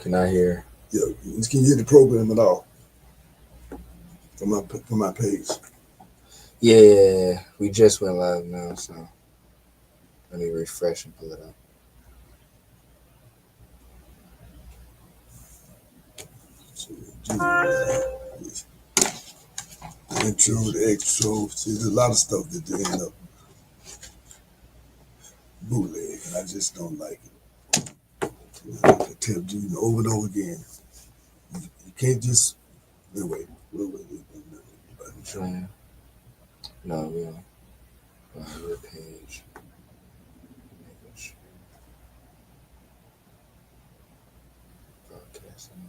Can I hear? Yeah, can you hear the program at all from my page? Yeah, we just went live now, so let me refresh and pull it up. So, intro, the extro. See, there's a lot of stuff that they end up bootleg, and I just don't like it. I tell you over and over again, you can't just wait. Join. No, we don't. Your page. Broadcasting.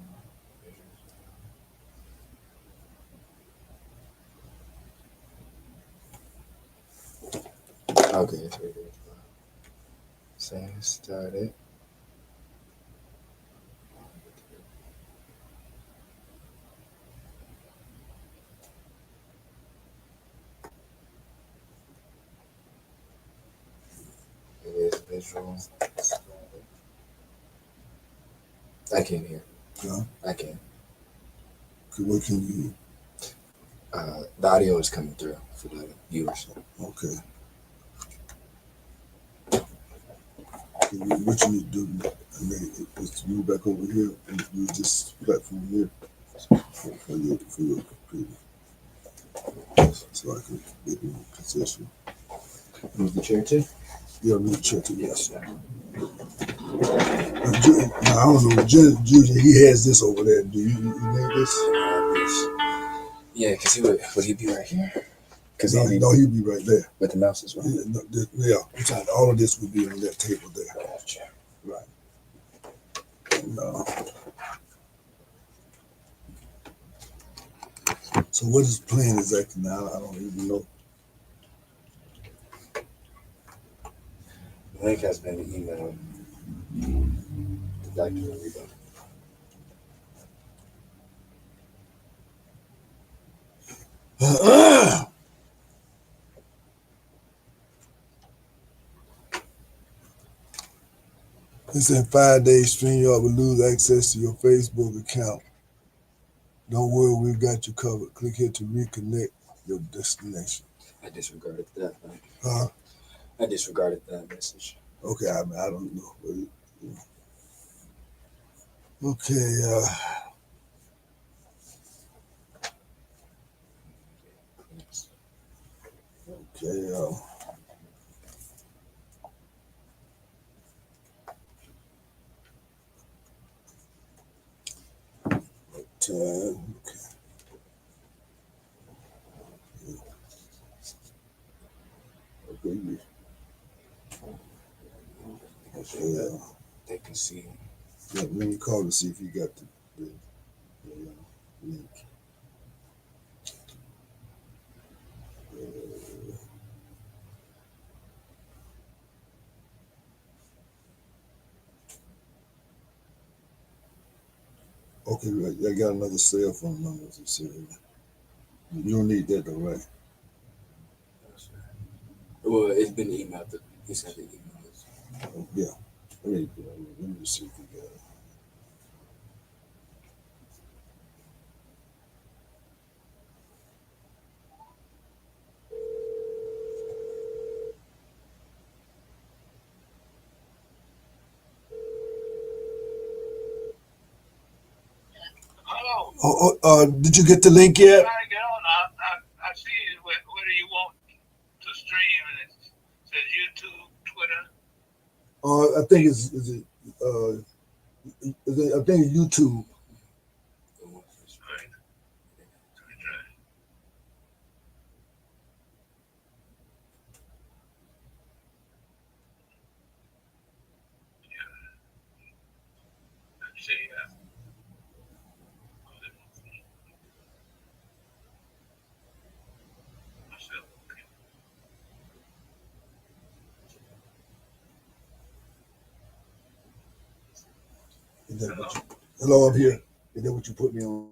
Okay, it's right there. Saying started. It is visual. I can't hear. Huh? I can. What can you hear? The audio is coming through for the viewers. Okay. What you need to do is to move back over here and use this platform here for your computer, so I can get in position. Move the chair too? Yeah, I'm gonna check it. Yes. I don't know. Judy, he has this over there. Do you need this? Yeah, because would he be right here? Because no, he'd be right there. But the mouse is right. Yeah, all of this would be on that table there. Gotcha. Right. And, so what is the plan exactly now? I don't even know. The link has been emailed to Dr. Reba. It's in 5 days. StreamYard will lose access to your Facebook account. Don't worry, we've got you covered. Click here to reconnect your destination. I disregarded that. Right? Huh? I disregarded that message. Okay, I don't know. Okay, okay, 10. Okay. Okay, they can see. Yeah, let me call to see if you got the link. Okay, right. I got another cell phone number. You don't need that though, right? Well, it's been emailed. He said the email. Oh, yeah. Let me see if you got it. Did you get the link yet? I see it. Where do you want to stream? And it says YouTube, Twitter. I think I think it's YouTube. Right. Let's see. Hello, I'm here. Is that what you put me on?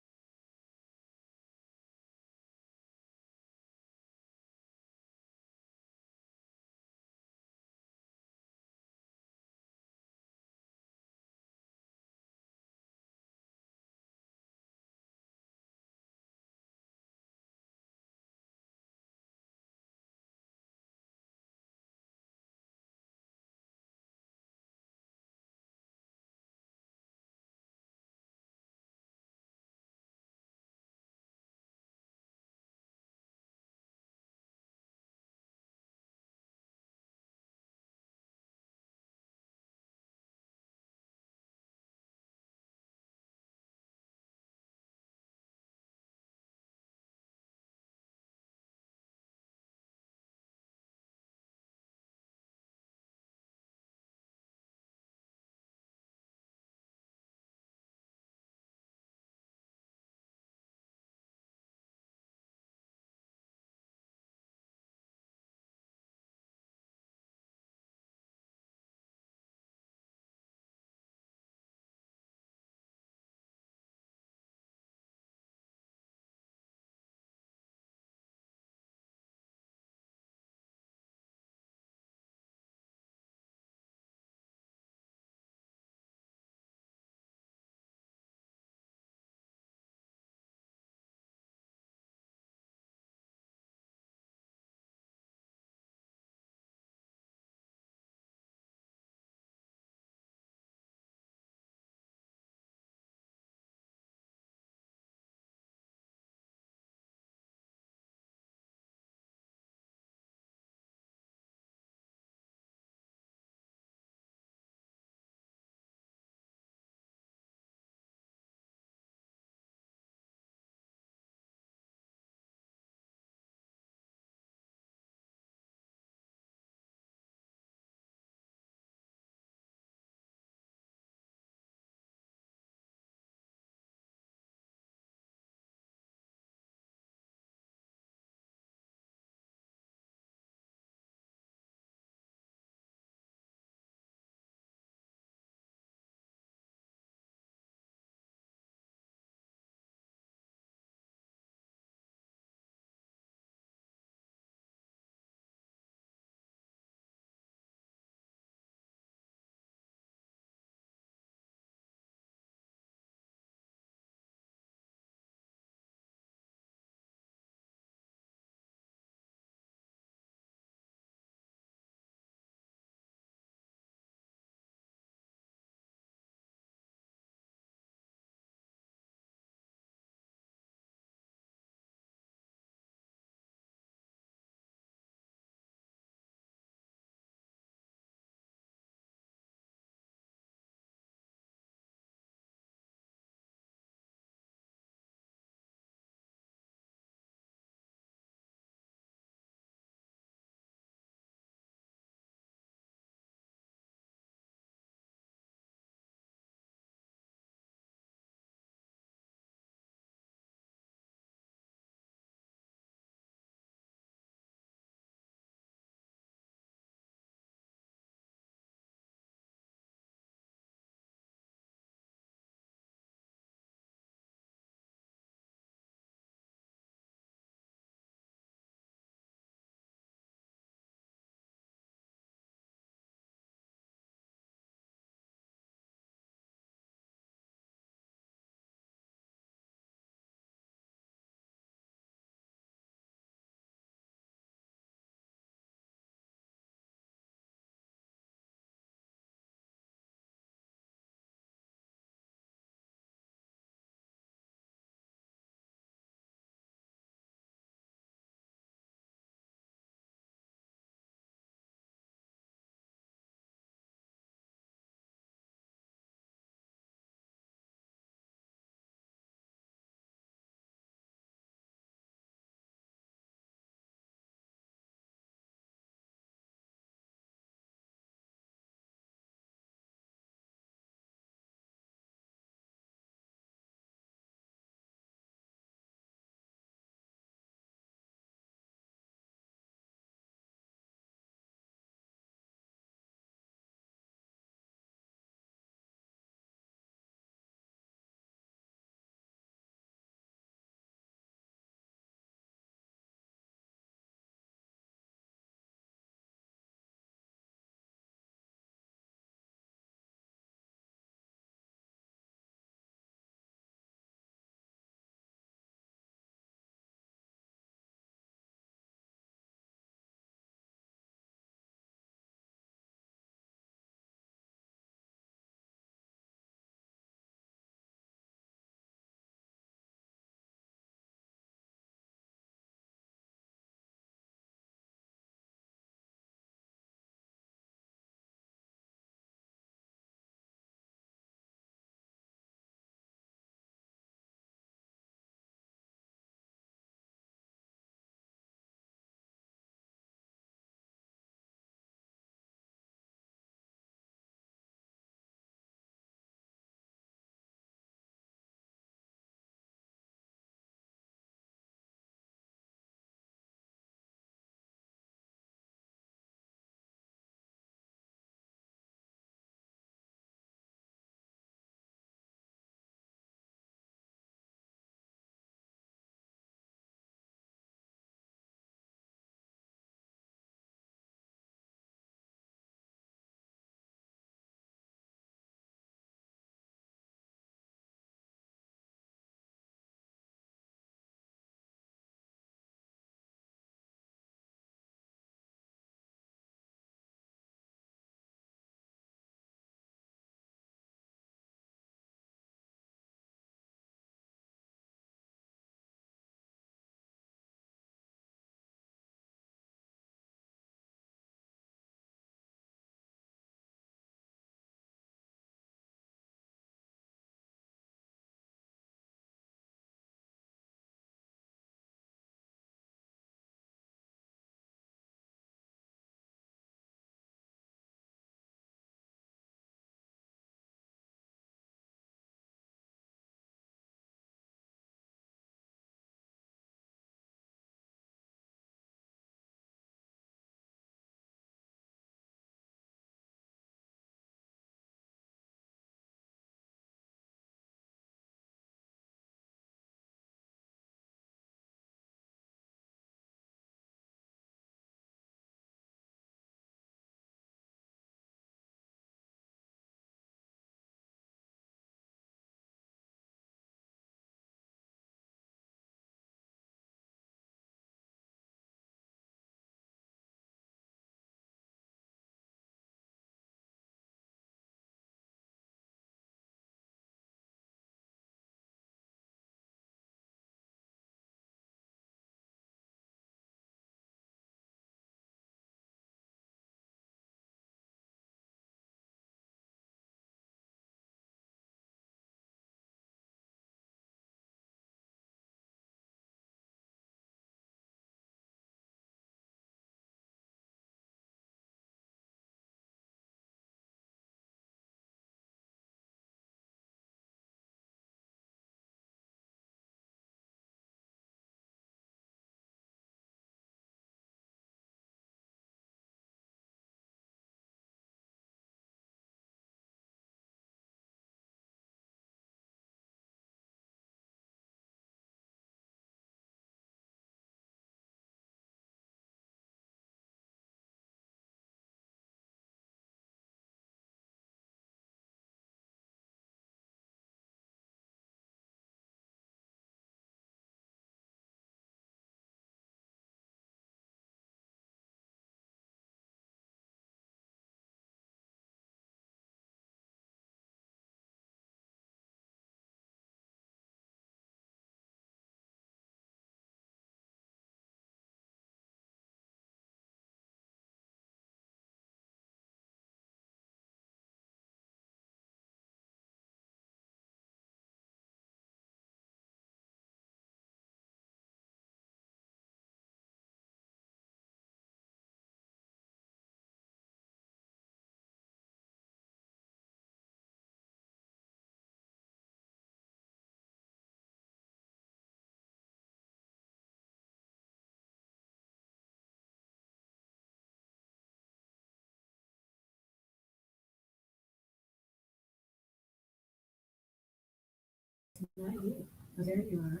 Not you. Oh, there you are.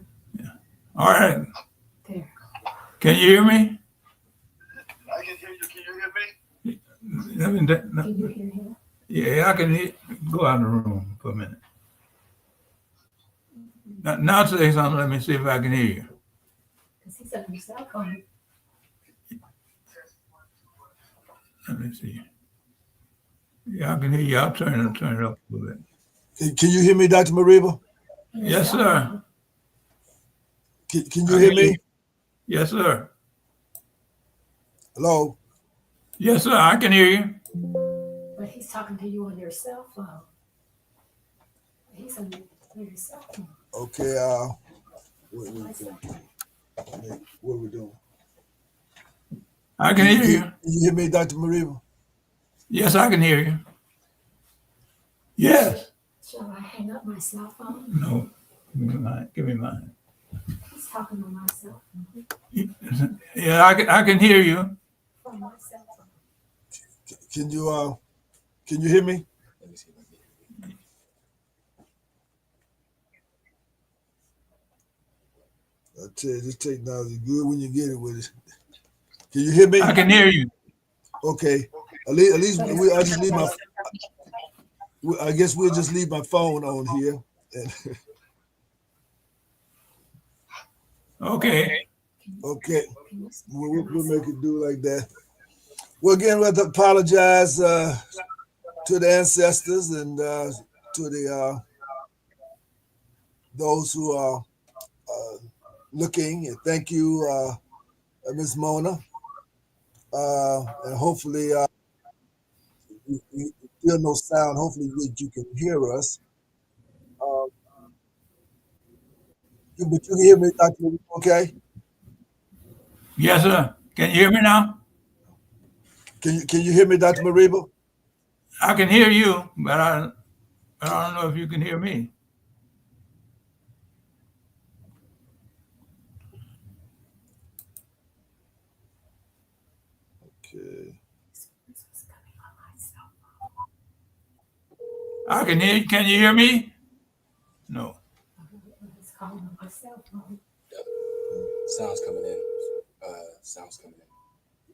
All right. There. Can you hear me? I can hear you. Can you hear me? Let me, Can you hear him? yeah, I can hear. Go out of the room for a minute. Now say something. Let me see if I can hear you. Because he's on your cell phone. Let me see. Yeah, I can hear you. I'll turn it up a little bit. Can you hear me, Dr. Mariba? Yes, sir. Can you hear me? Yes, sir. Hello? Yes, sir. I can hear you. But he's talking to you on your cell phone. He's on your cell phone. Okay, what are we doing? I can hear you. Can you hear me, Dr. Mariba? Yes, I can hear you. Yes. Shall I hang up my cell phone? No. Give me mine. Give me mine. He's talking on my cell phone. Yeah, I can hear you. From my cell phone. Can you hear me? Let me see if I can. I tell you, this technology is good when you get it with it. Can you hear me? I can hear you. Okay. At least I just leave my. I guess we'll just leave my phone on here. And Okay. okay, we'll make it do like that. Well, again, we have to apologize to the ancestors and to the those who are looking. And thank you, Ms. Mona. And hopefully, still no sound. Hopefully, you can hear us. But you can hear me, Dr. Okay? Yes, sir. Can you hear me now? Can you hear me, Dr. Mariba? I can hear you, but I don't know if you can hear me. Okay. This was coming on my cell I can hear you. Can you hear me? No. phone. It's calling on my cell phone. Sounds coming in. Sounds coming in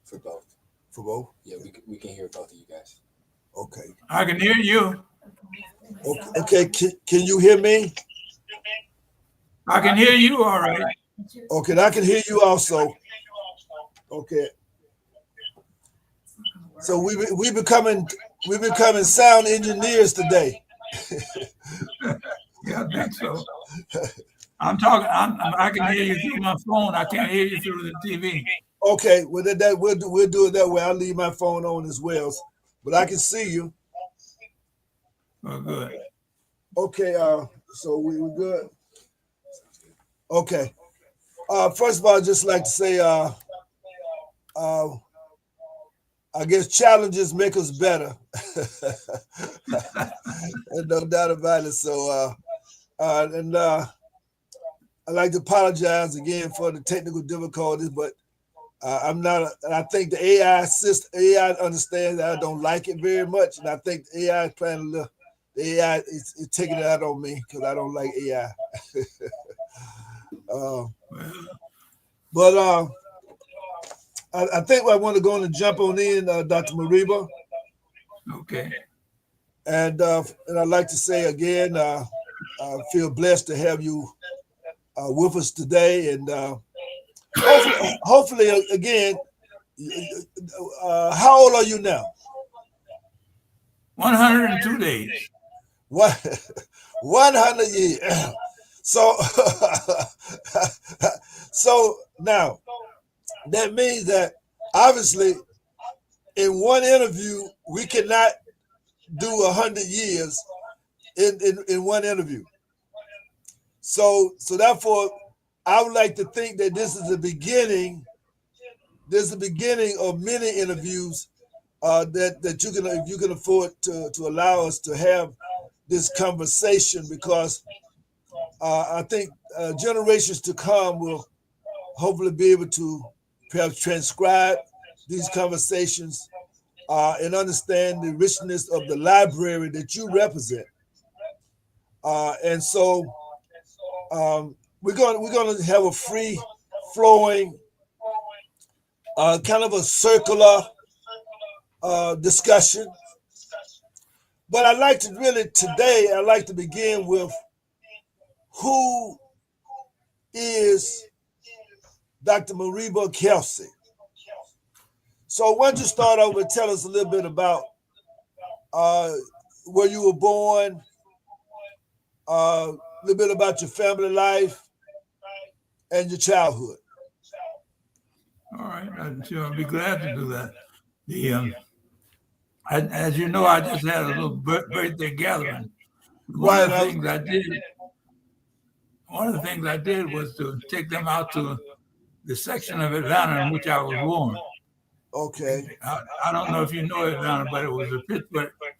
for both. For both? Yeah, we can hear both of you guys. Okay. I can hear you. Okay. Can you hear me? I can hear you all right. Okay, I can hear you also. Okay. So we becoming sound engineers today. Yeah, I think so. I'm talking. I can hear you through my phone. I can't hear you through the TV. Okay, well that we'll do it that way. I'll leave my phone on as well, but I can see you. Oh, good. Okay, so we good. Okay. First of all, I'd just like to say, I guess challenges make us better. And no doubt about it. So, and I'd like to apologize again for the technical difficulties, but I'm not. I think the AI system, AI understands that I don't like it very much, and I think the AI is planning to. The AI is taking it out on me because I don't like AI. But I think I want to go on and jump on in, Dr. Mariba, Okay. and I'd like to say again, I feel blessed to have you with us today, and hopefully again, how old are you now? 102 days. What? 100 years. So, so now that means that obviously in one interview we cannot do 100 years in one interview. So therefore, I would like to think that this is the beginning. This is the beginning of many interviews that you can, if you can afford to allow us to have this conversation, because I think generations to come will hopefully be able to perhaps transcribe these conversations and understand the richness of the library that you represent. And so we're gonna have a free flowing, kind of a circular discussion. But I'd like to begin with who is Dr. Mariba Kelsey. So why don't you start over and tell us a little bit about where you were born, a little bit about your family life and your childhood. All right, I'll be glad to do that. As you know, I just had a little birthday gathering. One of the things I did was to take them out to the section of Atlanta in which I was born. Okay. I don't know if you know Atlanta, but it was a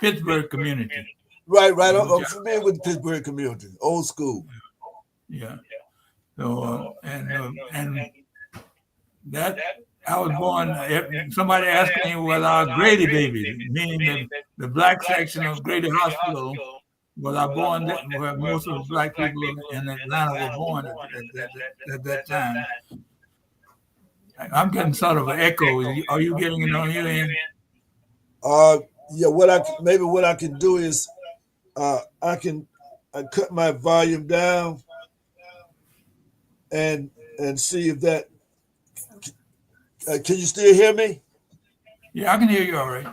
Pittsburgh community. Right. I'm familiar with the Pittsburgh community, old school. Yeah. So and that I was born. Somebody asked me whether I was Grady baby, meaning the black section of Grady Hospital. Was I born where most of the black people in Atlanta were born at that time? I'm getting sort of an echo. Are you getting it on your end? Yeah. What I can do is I cut my volume down and see if that. Can you still hear me? Yeah, I can hear you all right.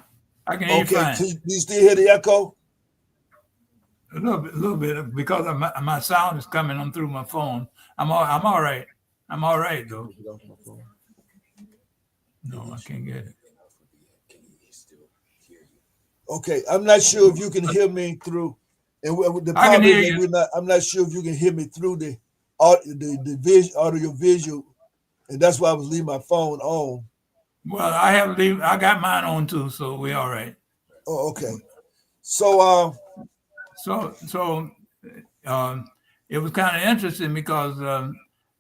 I can hear you fine. Can you still hear the echo? A little bit, because of my sound is coming on through my phone. I'm all right. I'm all right though. No, I can't get it. Okay, I'm not sure if you can hear me through. And the I can problem hear is you. I'm not sure if you can hear me through the audio visual, and that's why I was leaving my phone on. Well, I got mine on too, so we're all right. Oh, okay. So it was kind of interesting because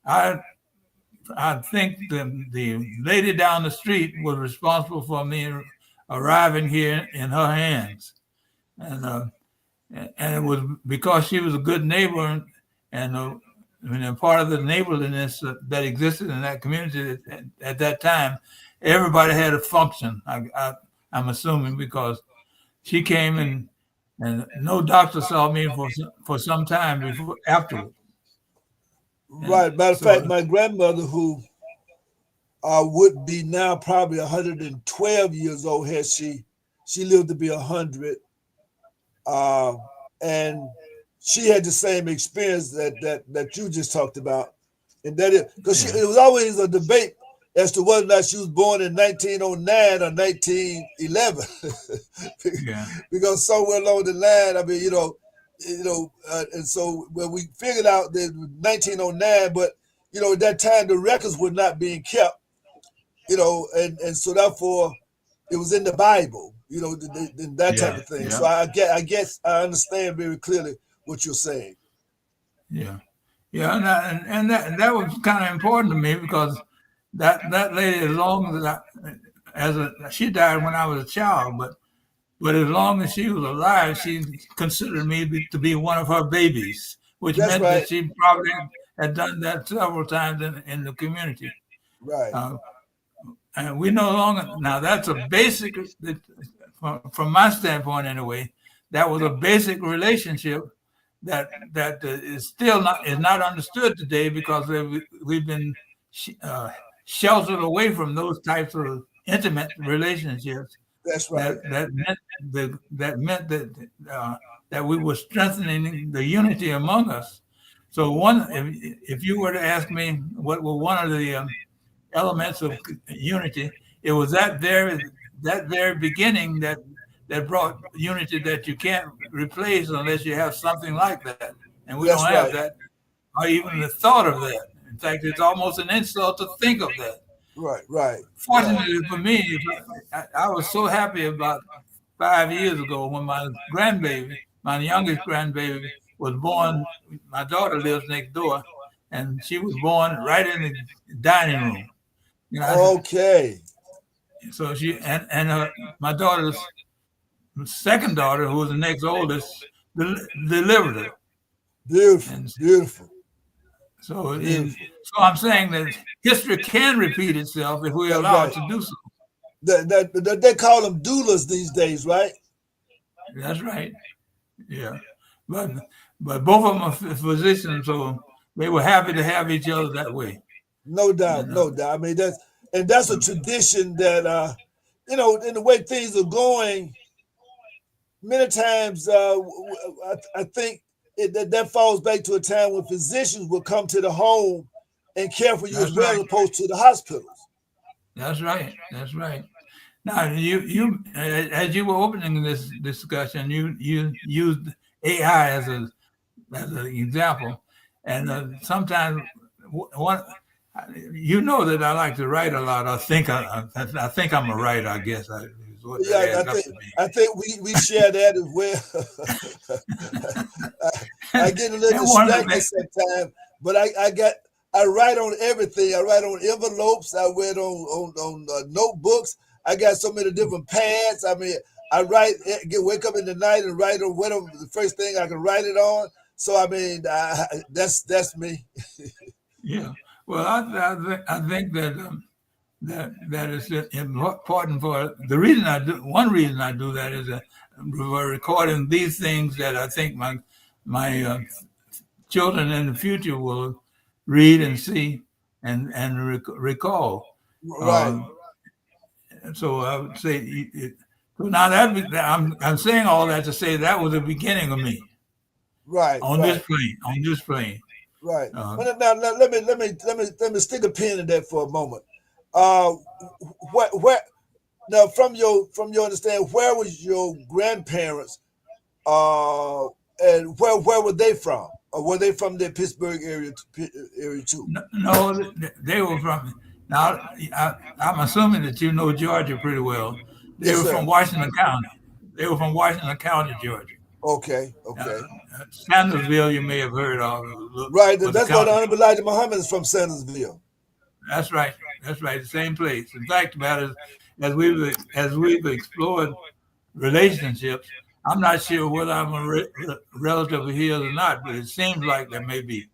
I think the lady down the street was responsible for me arriving here in her hands, and it was because she was a good neighbor, and part of the neighborliness that existed in that community at that time, everybody had a function. I'm assuming because she came and no doctor saw me for some time afterward. Right. Matter of fact, my grandmother, who would be now probably 112 years old, had she lived to be 100, and she had the same experience that you just talked about, and that it was always a debate as to whether or not she was born in 1909 or 1911, because somewhere along the line, I mean, and so when we figured out that 1909, but at that time the records were not being kept, and so therefore it was in the Bible, that type of thing. Yeah. So I guess I understand very clearly what you're saying. Yeah, and that was kind of important to me because that lady, as long as she died when I was a child, but as long as she was alive, she considered me to be one of her babies, which meant that she probably had done that several times in the community. Right. And we no longer, now that's a basic, from my standpoint anyway, that was a basic relationship that is still not understood today because we've been sheltered away from those types of intimate relationships. That's right. That meant that we were strengthening the unity among us. So if you were to ask me what were one of the elements of unity, it was that very beginning that brought unity that you can't replace unless you have something like that, and we don't have that, or even the thought of that. In fact, it's almost an insult to think of that. Right. Fortunately for me, I was so happy about 5 years ago when my youngest grandbaby, was born. My daughter lives next door, and she was born right in the dining room. Okay. So my daughter's second daughter, who was the next oldest, delivered her. Beautiful. So, Beautiful. so I'm saying that history can repeat itself if we That's allow right. it to do so. They call them doulas these days, right? That's right. Yeah, but both of them are physicians, so they were happy to have each other that way. No You doubt, know. no doubt. I mean, that's a tradition that you know, in the way things are going. Many times, I think that falls back to a time when physicians will come to the home and care for you as That's well, right. as opposed to the hospitals. That's right. That's right. Now, you as you were opening this discussion, you used AI as an example, and sometimes one, you know that I like to write a lot. I think I'm a writer. I guess is what that Yeah, adds up to me. I think we share that as well. I get a little And one of distracted the sometimes, but I write on everything. I write on envelopes. I write on notebooks. I got so many different pads. I mean, I write. Wake up in the night and write on whatever the first thing I can write it on. So I mean, that's me. yeah. Well, I think that that is important for the reason I do. One reason I do that is that we're recording these things that I think my children in the future will read and see and recall. Right, So I would say, so now I'm saying all that to say that was the beginning of me right, on right. this plane. On this plane. Right. Uh, Well, now let me stick a pin in that for a moment. Uh, where now from your understanding, where was your grandparents? And where were they from? Or were they from the Pittsburgh area too? no, they were from. Now I'm assuming that you know Georgia pretty well. They Yes, were sir. from Washington County. They were from Washington County, Georgia. Okay, Uh, okay. Sandersville, you may have heard of, Right. was a That's where the county. Honorable Elijah Muhammad is from, Sandersville. That's right. That's right. The same place. In fact, about as we've explored relationships, I'm not sure whether I'm a relative of his or not, but it seems like there may be.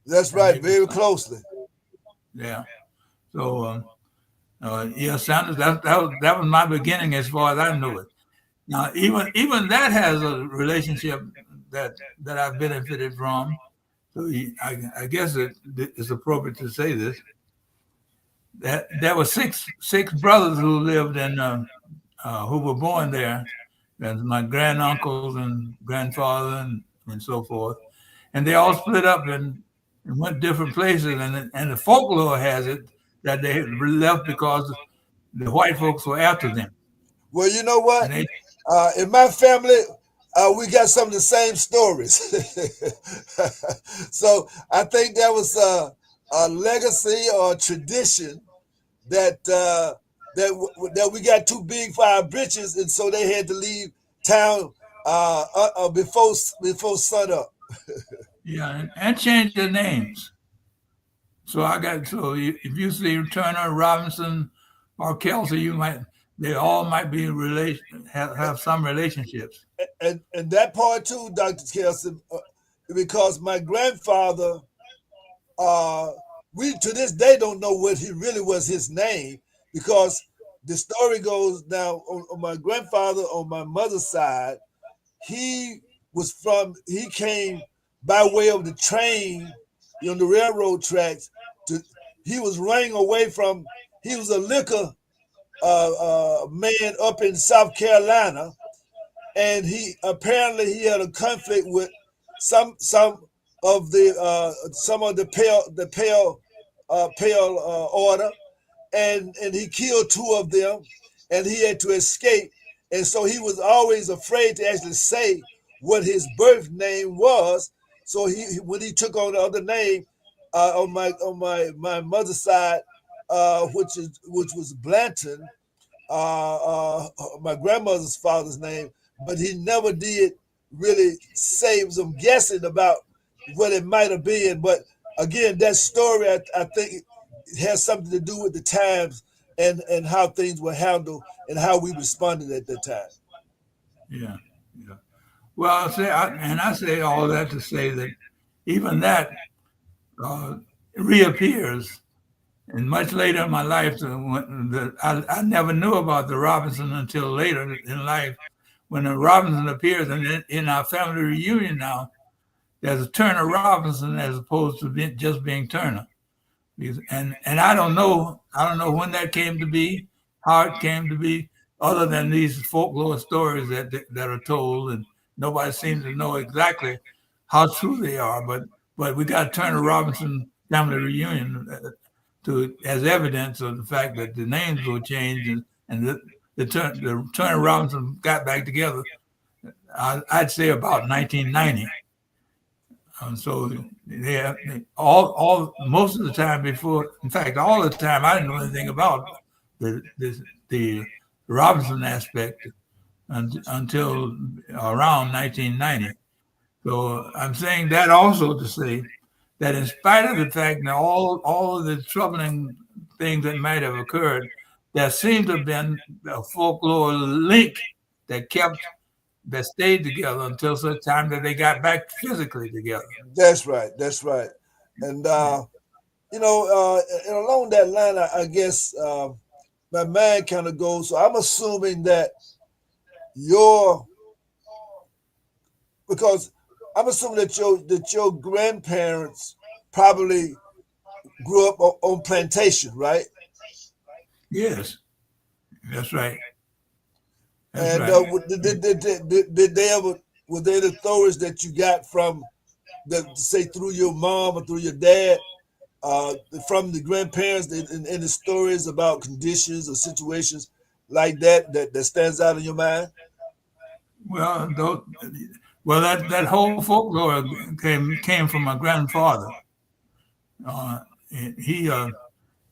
That's There right. may be Very some. closely. Yeah. So yeah, Sanders. That was my beginning as far as I know it. Now, even that has a relationship that I've benefited from. So I guess it's appropriate to say this. That there were six brothers who lived in who were born there, and my granduncles and grandfather and so forth, and they all split up and went different places, and the folklore has it that they left because the white folks were after them, Well, you know what? and they In my family, we got some of the same stories. So I think that was a legacy or a tradition that that we got too big for our britches, and so they had to leave town before sun up. yeah and changed their names. If you see Turner, Robinson, or Kelsey, they all might be have some relationships. And that part too, Dr. Kelson, because my grandfather, uh, we to this day don't know what he really was his name, because the story goes now on my grandfather on my mother's side, he he came by way of the train, on the railroad tracks. To He was running away from. He was a liquor man up in South Carolina, and he had a conflict with some of the pale order, and he killed two of them, and he had to escape, and so he was always afraid to actually say what his birth name was. So when he took on the other name, on my mother's side, which was Blanton, my grandmother's father's name, but he never did really say. I'm guessing about what it might have been, but again, that story I think it has something to do with the times and how things were handled and how we responded at that time. Yeah, yeah. Well, I say all that to say that even that uh, reappears. And much later in my life, I never knew about the Robinson until later in life, when the Robinson appears. And in our family reunion now, there's a Turner Robinson as opposed to just being Turner. And I don't know when that came to be, how it came to be, other than these folklore stories that are told, and nobody seems to know exactly how true they are. But we got Turner Robinson family reunion as evidence of the fact that the names were changed, and the Turner Robinson got back together. I'd say about 1990. So yeah, most of the time before, in fact, all the time, I didn't know anything about the Robinson aspect until around 1990. So I'm saying that also to say that in spite of the fact that all of the troubling things that might have occurred, there seemed to have been a folklore link that stayed together until such time that they got back physically together. That's right. That's right. And and along that line, I guess my mind kind of goes. So I'm assuming that because I'm assuming that your grandparents probably grew up on plantation, right? Yes, that's right. And did they ever, were they the stories that you got from say through your mom or through your dad, from the grandparents, and the stories about conditions or situations like that stands out in your mind? Well, that whole folklore came from my grandfather.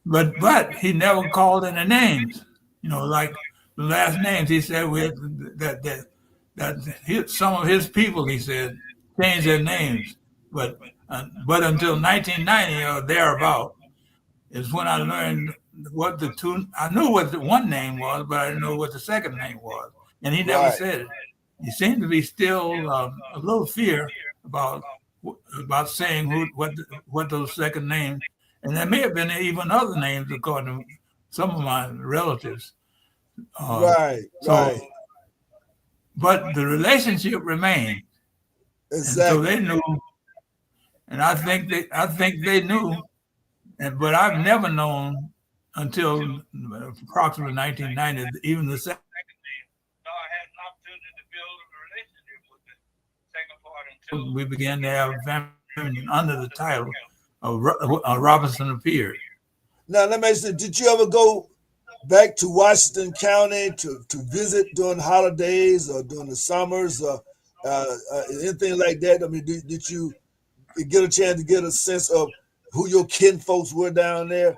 But he never called any names. Like the last names, he said that some of his people, he said, changed their names. But until 1990 or thereabout is when I learned I knew what the one name was, but I didn't know what the second name was. And he never said it. He seemed to be still a little fear about saying what those second names, and there may have been even other names according to some of my relatives. Right. But the relationship remained. Exactly. And so they knew, and I think they knew, but I've never known until approximately 1990, even the second. No, I had an opportunity to build a relationship with the second part until We began to have family under the title of Robinson Appeared. Now, let me ask you, did you ever go back to Washington County to visit during holidays or during the summers or anything like that? I mean, did you get a chance to get a sense of who your kin folks were down there?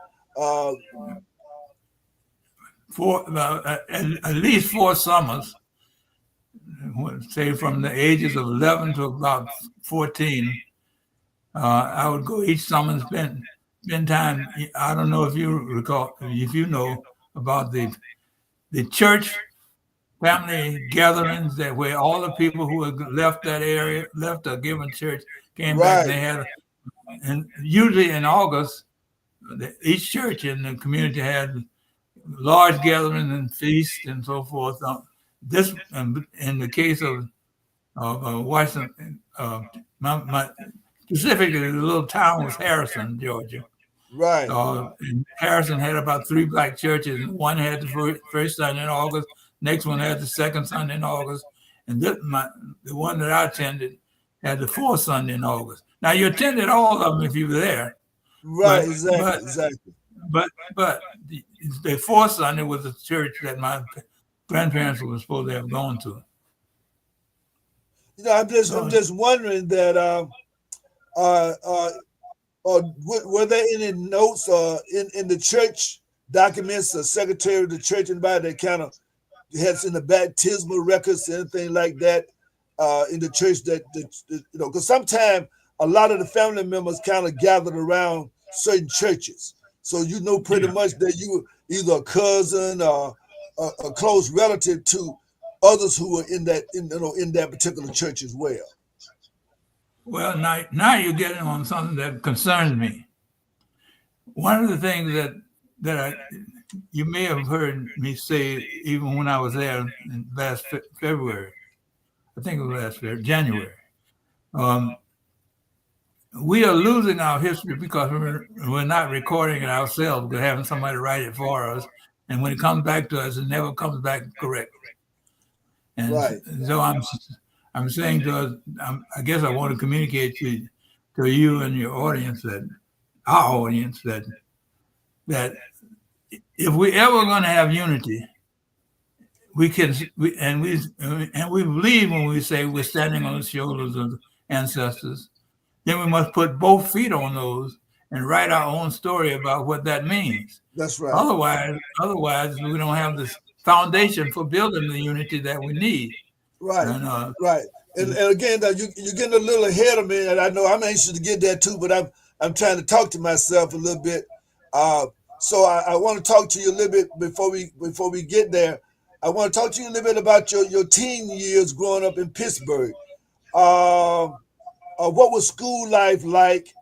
For at least 4 summers, say from the ages of 11 to about 14, I would go each summer and spend time. I don't know if you recall, if you know about the church family gatherings where all the people who had left that area, left a given church, came back. And they had, and usually in August, each church in the community had large gatherings and feasts and so forth. This, in the case of Washington, specifically the little town was Harrison, Georgia. Right. And Harrison had about 3 black churches. One had the first Sunday in August. Next one had the second Sunday in August. And the one that I attended had the 4th Sunday in August. Now, you attended all of them if you were there. Right, exactly. But the 4th Sunday was the church that my grandparents were supposed to have gone to. I'm just wondering that were there any notes in the church documents or secretary of the church, anybody that kind of has in the baptismal records, anything like that in the church that because sometimes a lot of the family members kind of gathered around certain churches, so pretty much that you were either a cousin or a close relative to others who were in that particular church as well. Well, now you're getting on something that concerns me. One of the things that you may have heard me say even when I was there in last February, I think it was last January. We are losing our history because we're not recording it ourselves. We're having somebody write it for us, and when it comes back to us, it never comes back correct. And Right. so I'm saying to us, I guess I want to communicate to you and your audience our audience that if we ever going to have unity, we believe when we say we're standing on the shoulders of ancestors, then we must put both feet on those and write our own story about what that means. That's right. Otherwise, we don't have this foundation for building the unity that we need. Right. And, right. And again, you're getting a little ahead of me, and I know I'm anxious to get there too, but I'm trying to talk to myself a little bit. So I want to talk to you a little bit before we get there. I want to talk to you a little bit about your teen years growing up in Pittsburgh. What was school life like?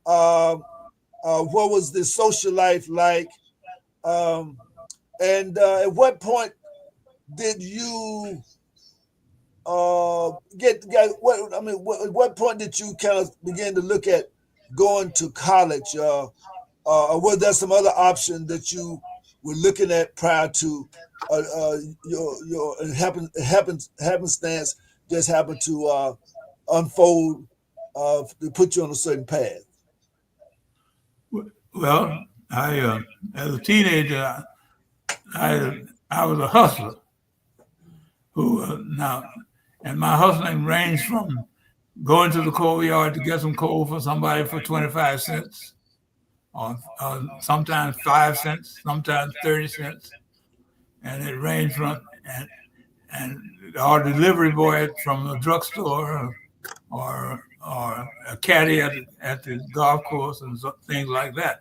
What was the social life like? And at what point did you what point did you kind of begin to look at going to college? Or was there some other option that you were looking at prior to your happenstance just happened to unfold to put you on a certain path? Well, I as a teenager, I was a hustler and my hustling ranged from going to the coal yard to get some coal for somebody for 25 cents, or sometimes 5 cents, sometimes 30 cents, and it ranged from and our delivery boy from the drugstore or a caddy at the golf course and things like that.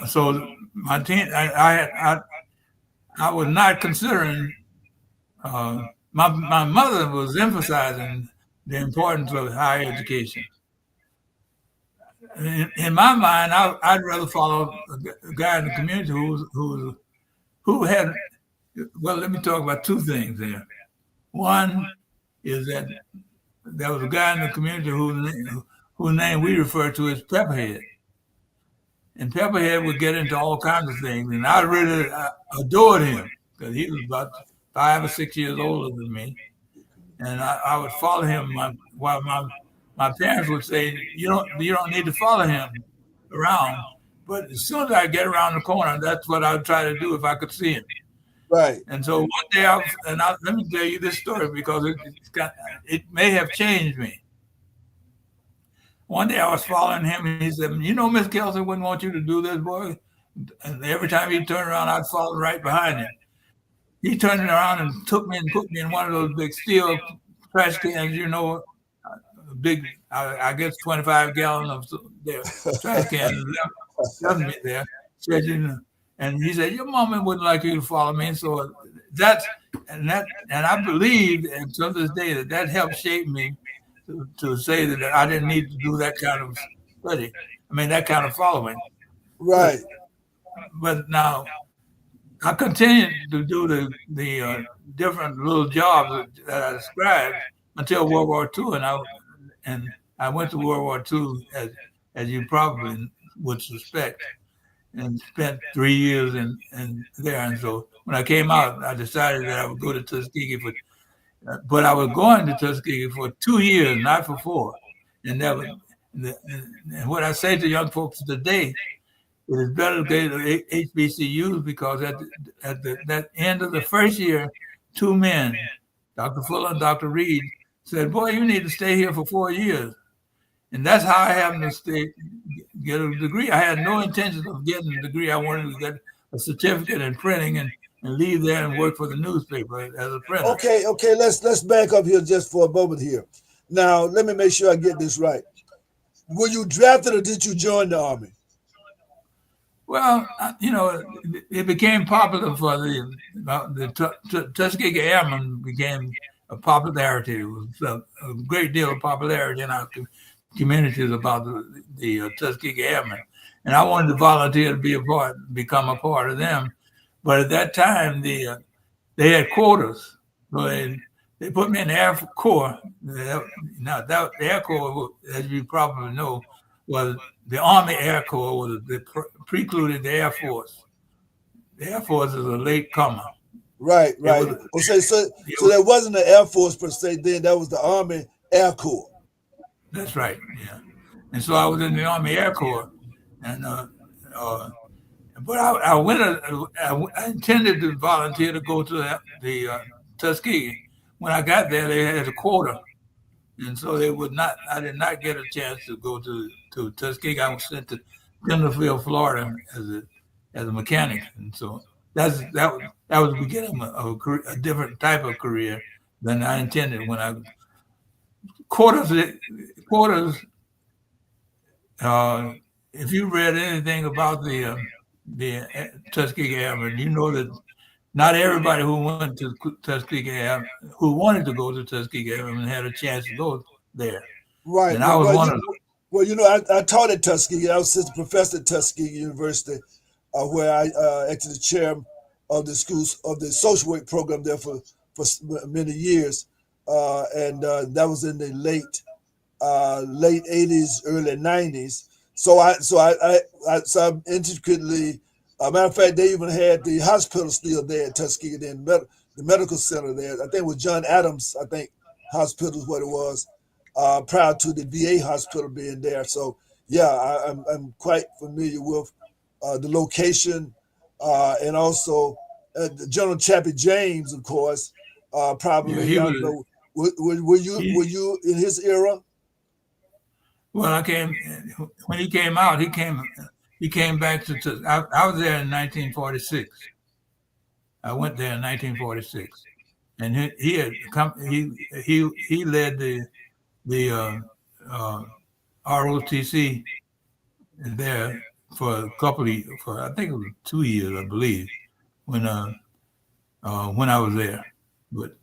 So my teen, I was not considering. My mother was emphasizing the importance of higher education. In my mind, I'd rather follow a guy in the community who had. Well, let me talk about two things there. One is that there was a guy in the community whose name we refer to as Pepperhead. And Pepperhead would get into all kinds of things. And I really adored him because he was about 5 or 6 years older than me. And I would follow him while my parents would say, you don't need to follow him around. But as soon as I get around the corner, that's what I would try to do if I could see him. Right. And so one day, let me tell you this story because it may have changed me. One day I was following him and he said, Miss Kelsey wouldn't want you to do this, boy. And every time he turned around, I'd follow right behind him. He turned around and took me and put me in one of those big steel trash cans, big, I guess 25 gallon of trash cans left me there. And he said, your mama wouldn't like you to follow me. So and I believe until this day that helped shape me to say that I didn't need to do that kind of study. That kind of following. Right. But now I continued to do the different little jobs that I described until World War II, and I went to World War II as you probably would suspect, and spent 3 years in there. And so when I came out, I decided that I would go to Tuskegee but I was going to Tuskegee for 2 years, not for 4. And and what I say to young folks today, it is better to go to HBCUs because at that end of the first year, 2 men, Dr. Fuller and Dr. Reed, said, boy, you need to stay here for 4 years. And that's how I happened to get a degree. I had no intention of getting a degree. I wanted to get a certificate in printing and leave there and work for the newspaper as a printer. Okay. Let's back up here just for a moment here. Now, let me make sure I get this right. Were you drafted or did you join the Army? Well, it became popular for the Tuskegee Airmen a popularity. It was a great deal of popularity in our communities about the Tuskegee Airmen, and I wanted to volunteer to become a part of them. But at that time, they had quotas, so they put me in the Air Corps. Now, the Air Corps, as you probably know, was the Army Air Corps was precluded the Air Force. The Air Force is a late comer. Right. Was, So that wasn't the Air Force per se. Then that was the Army Air Corps. That's right. Yeah. And so I was in the Army Air Corps, and but I intended to volunteer to go to the Tuskegee. When I got there, they had a quota, and so I did not get a chance to go to Tuskegee. I was sent to Timberfield, Florida, as a mechanic, and so that was the beginning of a different type of career than I intended when I quotas. If you read anything about the Tuskegee Airmen, you know that not everybody who went to Tuskegee Airmen, who wanted to go to Tuskegee Airmen, had a chance to go there. Right. And I was one of them. Well, I taught at Tuskegee. I was assistant professor at Tuskegee University, where I acted as chair of the schools of the social work program there for many years, and that was in the late 80s, early 90s. So I'm intricately. Matter of fact, they even had the hospital still there at Tuskegee, the medical center there. I think it was John Adams. I think hospital is what it was, prior to the VA hospital being there. So yeah, I'm quite familiar with the location, and also General Chappie James, of course. Probably, Yeah, I don't know. Were you in his era? Well, when he came out. He came back to. I was there in 1946. I went there in 1946, and he had come. He led the ROTC there for a couple of for I think it was 2 years, I believe, when I was there. But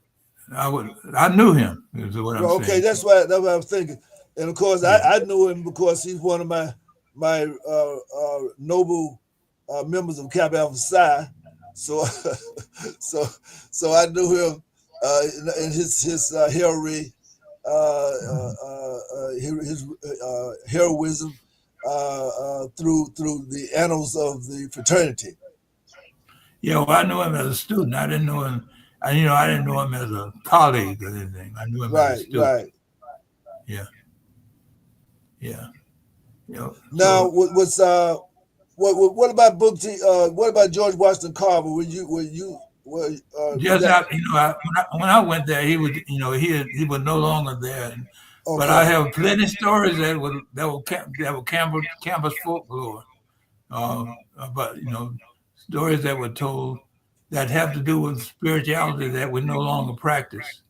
I knew him. Is what I'm Okay, saying. that's what I was thinking. And of course, Yeah. I knew him because he's one of my noble members of Kappa Alpha Psi. So so I knew him in his heraldry, his heroism through the annals of the fraternity. Yeah, well, I knew him as a student. I didn't know him. I didn't know him as a colleague or anything. I knew him as a student. Right. Yeah. Now, So, what about Book T? What about George Washington Carver? just not, when I went there, he was, he was no longer there. But I Okay. have plenty of stories that were campus folklore, but stories that were told that have to do with spirituality that we no longer practice.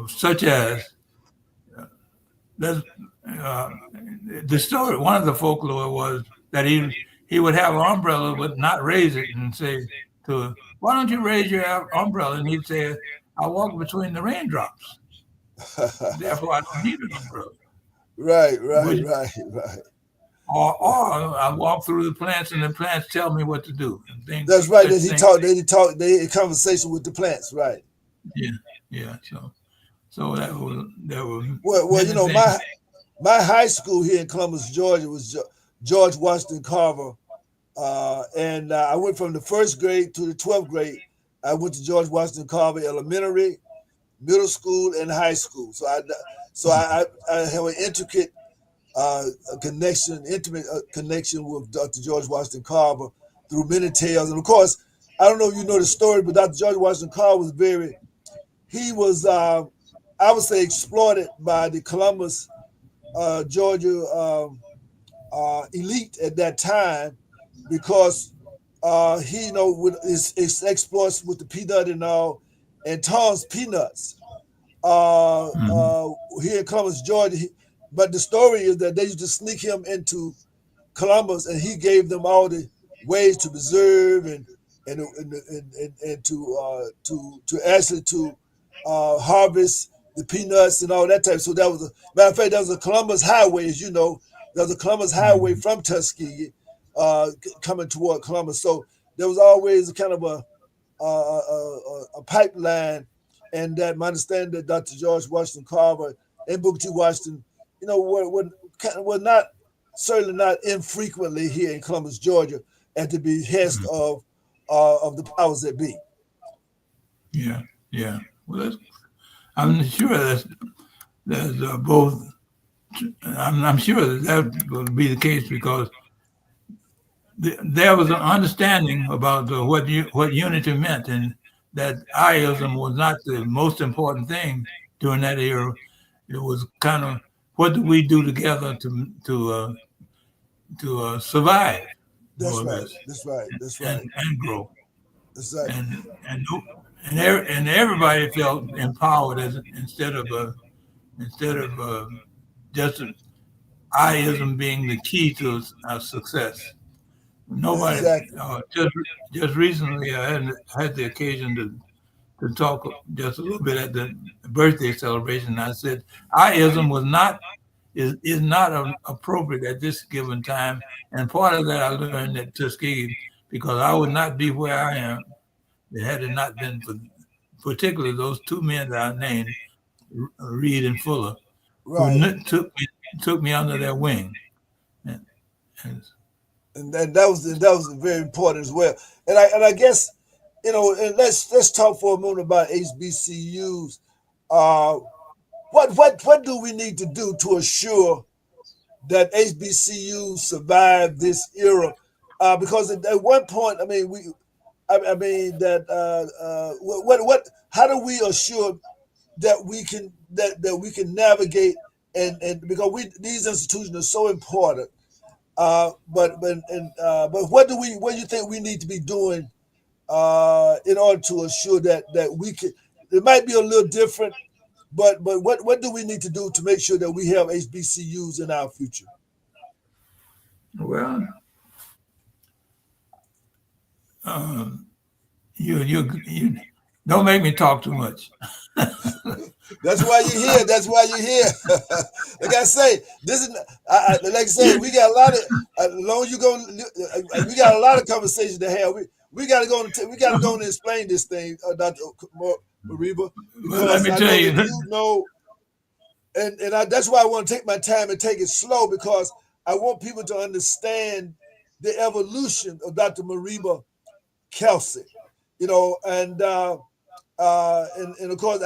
Such as the story. One of the folklore was that he would have an umbrella but not raise it and say to, "Why don't you raise your umbrella?" And he'd say, "I walk between the raindrops, therefore I don't need an umbrella." Right. Or I walk through the plants and the plants tell me what to do. And things, That's right. such things. They had conversation with the plants. Right. Yeah. So there were Well, many things. my high school here in Columbus, Georgia, was George Washington Carver, and I went from the first grade to the 12th grade. I went to George Washington Carver Elementary, middle school, and high school. So I have an intimate connection with Dr. George Washington Carver through many tales. And of course, I don't know if you know the story, but Dr. George Washington Carver was I would say exploited by the Columbus, Georgia elite at that time because he, with his exploits with the peanut and all, and Tom's Peanuts here in Columbus, Georgia. But the story is that they used to sneak him into Columbus, and he gave them all the ways to preserve and and to actually to harvest the peanuts and all that type. So that was a matter of fact. That was a Columbus Highway, as you know. There was a Columbus Highway from Tuskegee coming toward Columbus. So there was always a kind of a pipeline, and that my understanding that Dr. George Washington Carver and Booker T. Washington, were not certainly not infrequently here in Columbus, Georgia, at the behest of the powers that be. Yeah, yeah. Well, I'm sure there's both. I'm sure that will be the case because there was an understanding about what unity meant, and that I-ism was not the most important thing during that era. It was kind of what do we do together to survive. That's right. That's right. That's right. And grow. That's right. And everybody felt empowered instead of just I-ism being the key to our success. Nobody. Exactly. Just recently, I had the occasion to talk just a little bit at the birthday celebration. I said I-ism is not appropriate at this given time, and part of that I learned at Tuskegee because I would not be where I am had it not been for particularly those two men that I named, Reed and Fuller, right, who took me under their wing. And that was very important as well. And I guess, and let's talk for a moment about HBCUs. What do we need to do to assure that HBCUs survive this era? Because at one point, how do we assure that we can navigate and because these institutions are so important. But what do you think we need to be doing in order to assure that we can? It might be a little different, but what do we need to do to make sure that we have HBCUs in our future? Well, you don't make me talk too much. That's why you're here. That's why you're here. Like I say, this is like I say, we got a lot of. As long as you go, we got a lot of conversations to have. We got to go and explain this thing, Dr. Mariba. Well, let me tell you, that's why I want to take my time and take it slow because I want people to understand the evolution of Dr. Mariba Kelsey. And of course,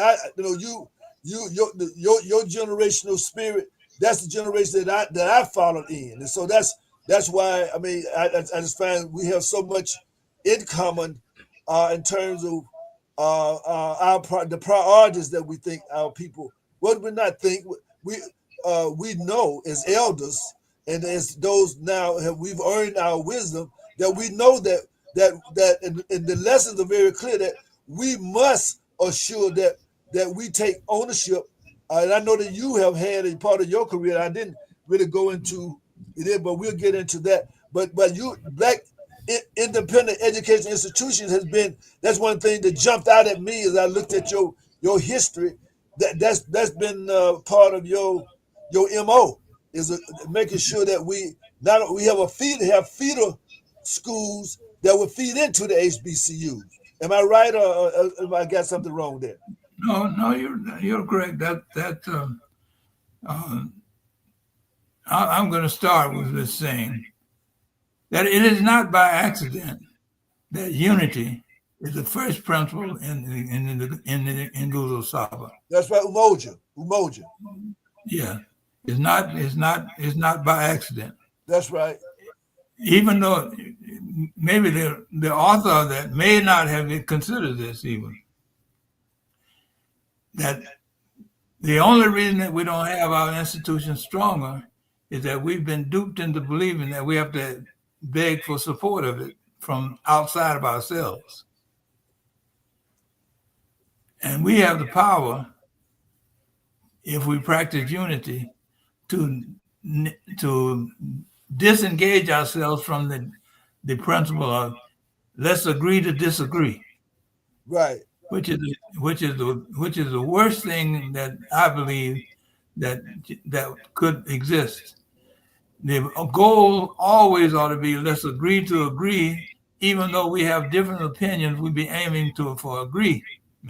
your generational spirit. That's the generation that I followed in, and so that's why I just find we have so much in common in terms of the priorities that we think our people. What we not think we know as elders and as those now we've earned our wisdom that we know that and the lessons are very clear that we must assure that we take ownership. And I know that you have had a part of your career. I didn't really go into it, but we'll get into that. But you Black independent education institutions that's one thing that jumped out at me as I looked at your history. That's been part of your MO is making sure that we have feeder schools that will feed into the HBCUs. Am I right, or have I got something wrong there? No, you're correct. I'm going to start with this saying that it is not by accident that unity is the first principle in Nguzo Saba. That's right, Umoja. Yeah, it's not by accident. That's right. Even though maybe the author of that may not have considered this even. That the only reason that we don't have our institutions stronger is that we've been duped into believing that we have to beg for support of it from outside of ourselves. And we have the power, if we practice unity, to disengage ourselves from the principle of let's agree to disagree, Right. which is the worst thing that I believe that could exist. The goal always ought to be let's agree to agree, even though we have different opinions. We be aiming for agreement.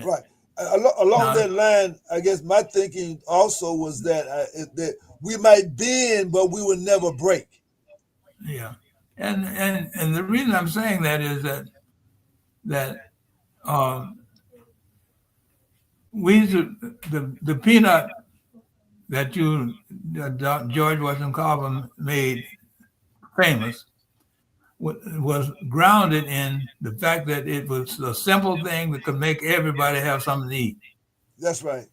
Right. Along Now, that line, I guess my thinking also was that we might bend, but we would never break. yeah, and the reason I'm saying that is that we the peanut that George Washington Carver made famous was grounded in the fact that it was a simple thing that could make everybody have something to eat, That's right.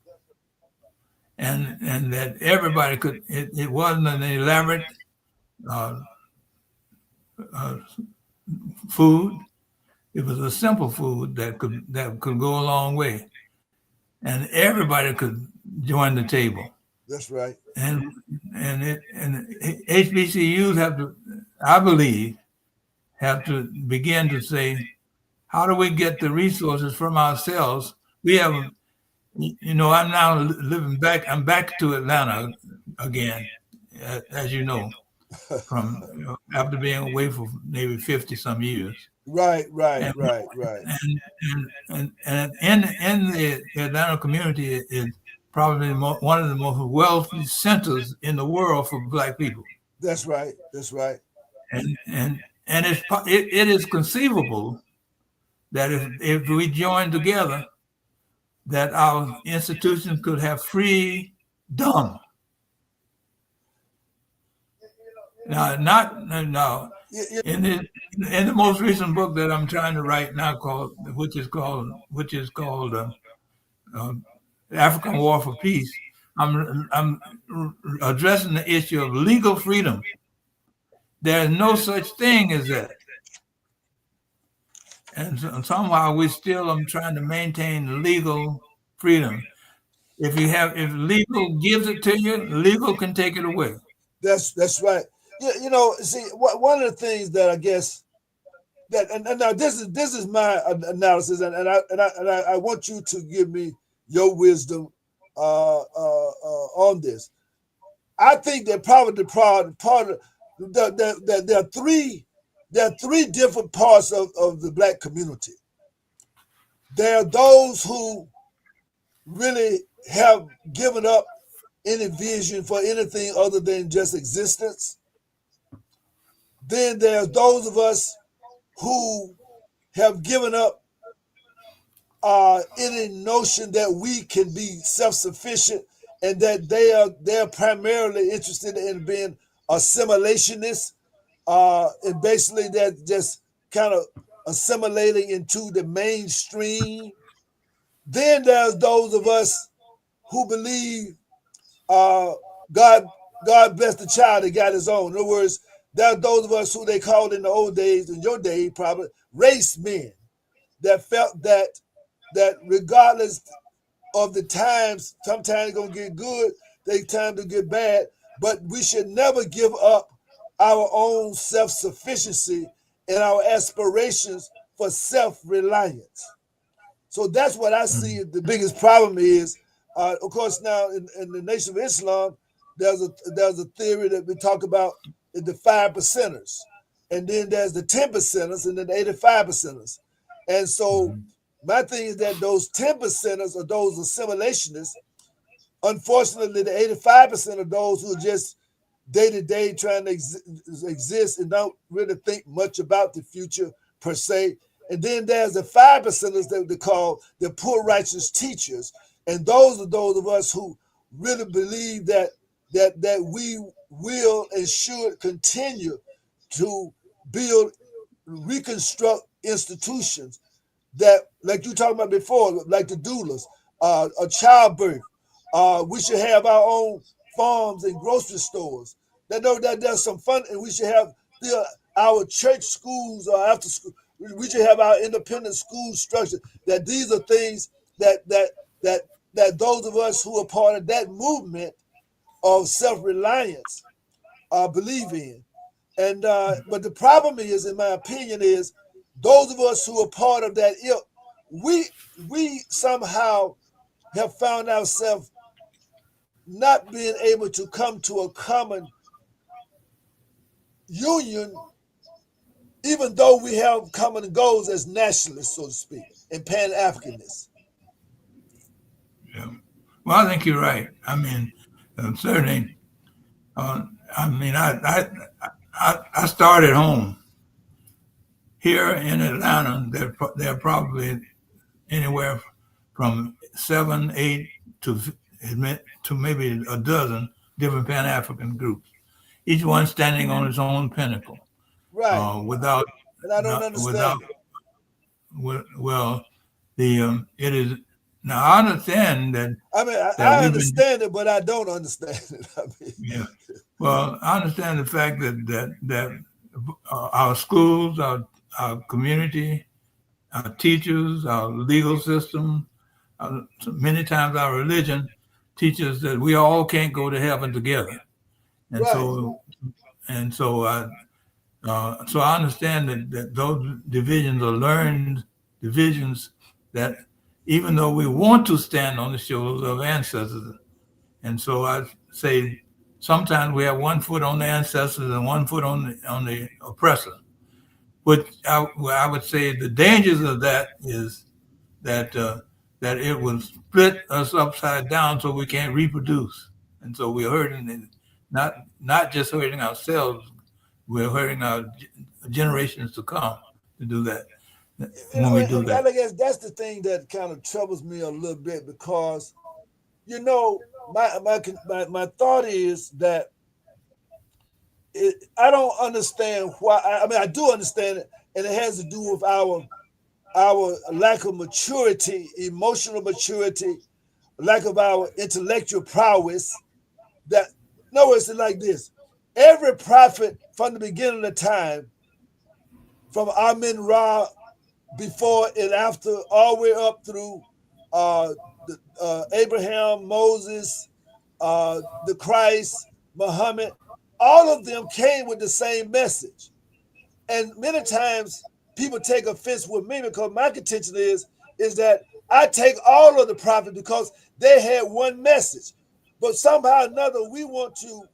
and that everybody could. It wasn't an elaborate uh, uh, food. It was a simple food that could go a long way, and everybody could join the table. That's right. And HBCUs have to, I believe, have to begin to say, how do we get the resources from ourselves? We have, I'm now living back. I'm back to Atlanta again, as you know, from after being away for maybe 50 some years. Right. And in the Atlanta community is probably one of the most wealthy centers in the world for Black people. That's right. That's right. And it is conceivable that if we join together, that our institutions could have freedom. Now, in the most recent book that I'm trying to write now, which is called African War for Peace, I'm addressing the issue of legal freedom. There is no such thing as that, and somehow I'm trying to maintain legal freedom. If legal gives it to you, legal can take it away. That's right. Yeah, see, one of the things that I guess that, and now this is my analysis, and I want you to give me your wisdom on this. I think that probably the part of that there are three different parts of the Black community. There are those who really have given up any vision for anything other than just existence. Then there's those of us who have given up any notion that we can be self-sufficient, and that they're primarily interested in being assimilationists, and basically they're just kind of assimilating into the mainstream. Then there's those of us who believe God bless the child that got his own. In other words, there are those of us who they called in the old days, in your day probably, race men, that felt that regardless of the times, sometimes it's going to get good, they time to get bad, but we should never give up our own self-sufficiency and our aspirations for self-reliance. So that's what I see the biggest problem is. Of course, now in the Nation of Islam, there's a theory that we talk about the 5%ers, and then there's the 10%ers, and then the 85%ers. And so my thing is that those 10%ers are those assimilationists. Unfortunately, the 85% of those who are just day-to-day trying to exist and don't really think much about the future per se. And then there's the 5%ers that they call the poor righteous teachers. And those are those of us who really believe that we will and should continue to reconstruct institutions that, like you talked about before, like the doulas, a childbirth. We should have our own farms and grocery stores. That there's some fun, and we should have our church schools or after school. We should have our independent school structure. That these are things that those of us who are part of that movement of self-reliance believe in. And but the problem is, in my opinion, is those of us who are part of that ilk, we somehow have found ourselves not being able to come to a common union, even though we have common goals as nationalists, so to speak, and Pan-Africanists. Yeah. Well, I think you're right. I mean, certainly. I mean, I started home here in Atlanta. There are probably anywhere from 7, 8 to maybe a dozen different Pan-African groups, each one standing on its own pinnacle, Right. without And I don't not, understand without well, the it is now I understand that it. I mean, that I we've been understand it, but I don't understand it. I mean, yeah. Well, I understand the fact that our schools, our community, our teachers, our legal system, many times our religion teaches that we all can't go to heaven together, and right, so I understand that those divisions are learned divisions that even though we want to stand on the shoulders of ancestors, and so I say sometimes we have one foot on the ancestors and one foot on the oppressor. But I would say the dangers of that is that that it will split us upside down so we can't reproduce, and so we're hurting, not just hurting ourselves, we're hurting our generations to come to do that when we do that. I guess that's the thing that kind of troubles me a little bit because, you know, my thought is that I don't understand why. I mean, I do understand it, and it has to do with our lack of maturity, emotional maturity, lack of our intellectual prowess. That no, it's like this. Every prophet from the beginning of time, from Amin Ra, before and after, all the way up through Abraham, Moses, the Christ, Muhammad, all of them came with the same message. And many times people take offense with me because my contention is that I take all of the prophets because they had one message. But somehow or another, we want to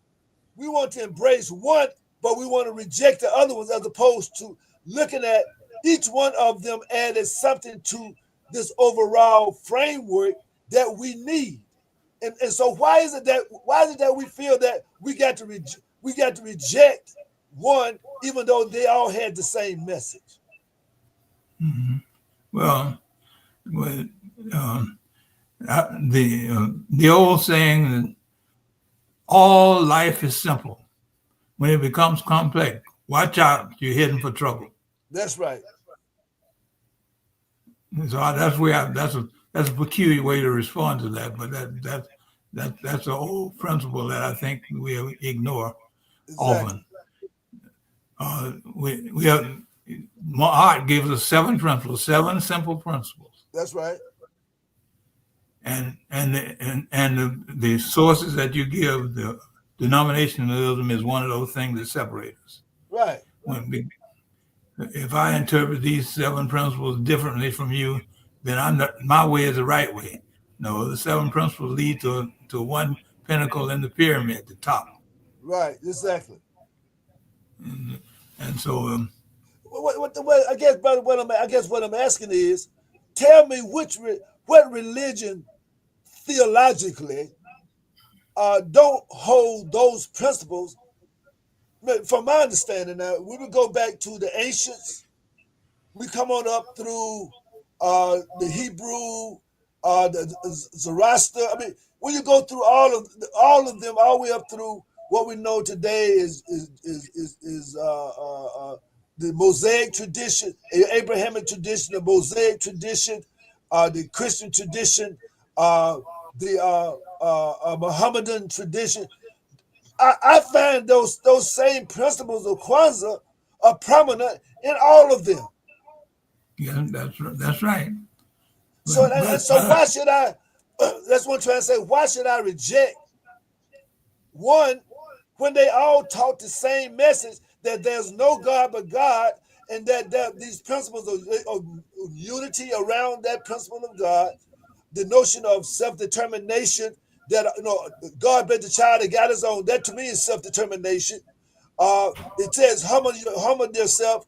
embrace one, but we want to reject the other ones, as opposed to looking at each one of them added something to this overall framework that we need. And so why is it that we feel that we got to reject one, even though they all had the same message? Mm-hmm. Well, the old saying that all life is simple. When it becomes complex, watch out, you're heading for trouble. That's right. So that's a peculiar way to respond to that, but that's an old principle that I think we ignore often. We have Ma'at gives us 7 principles, 7 simple principles. That's right. And the sources that you give, the denominationalism is one of those things that separate us. Right. If I interpret these 7 principles differently from you, then my way is the right way. No, the 7 principles lead to one pinnacle in the pyramid at the top. Right. Exactly. And so, I guess, brother, what I'm asking is, tell me what religion theologically don't hold those principles. From my understanding, now we would go back to the ancients. We come on up through the Hebrew, the Zoroaster. I mean, when you go through all of them, all the way up through what we know today is the Mosaic tradition, the Abrahamic tradition, the Mosaic tradition, the Christian tradition, the Muhammadan tradition. I find those same principles of Kwanzaa are prominent in all of them. Yeah, that's right. So why should I? That's what I'm trying to say. Why should I reject one when they all taught the same message, that there's no God but God, and that these principles of unity around that principle of God, the notion of self-determination, that God made the child that got his own. That to me is self-determination. It says humble yourself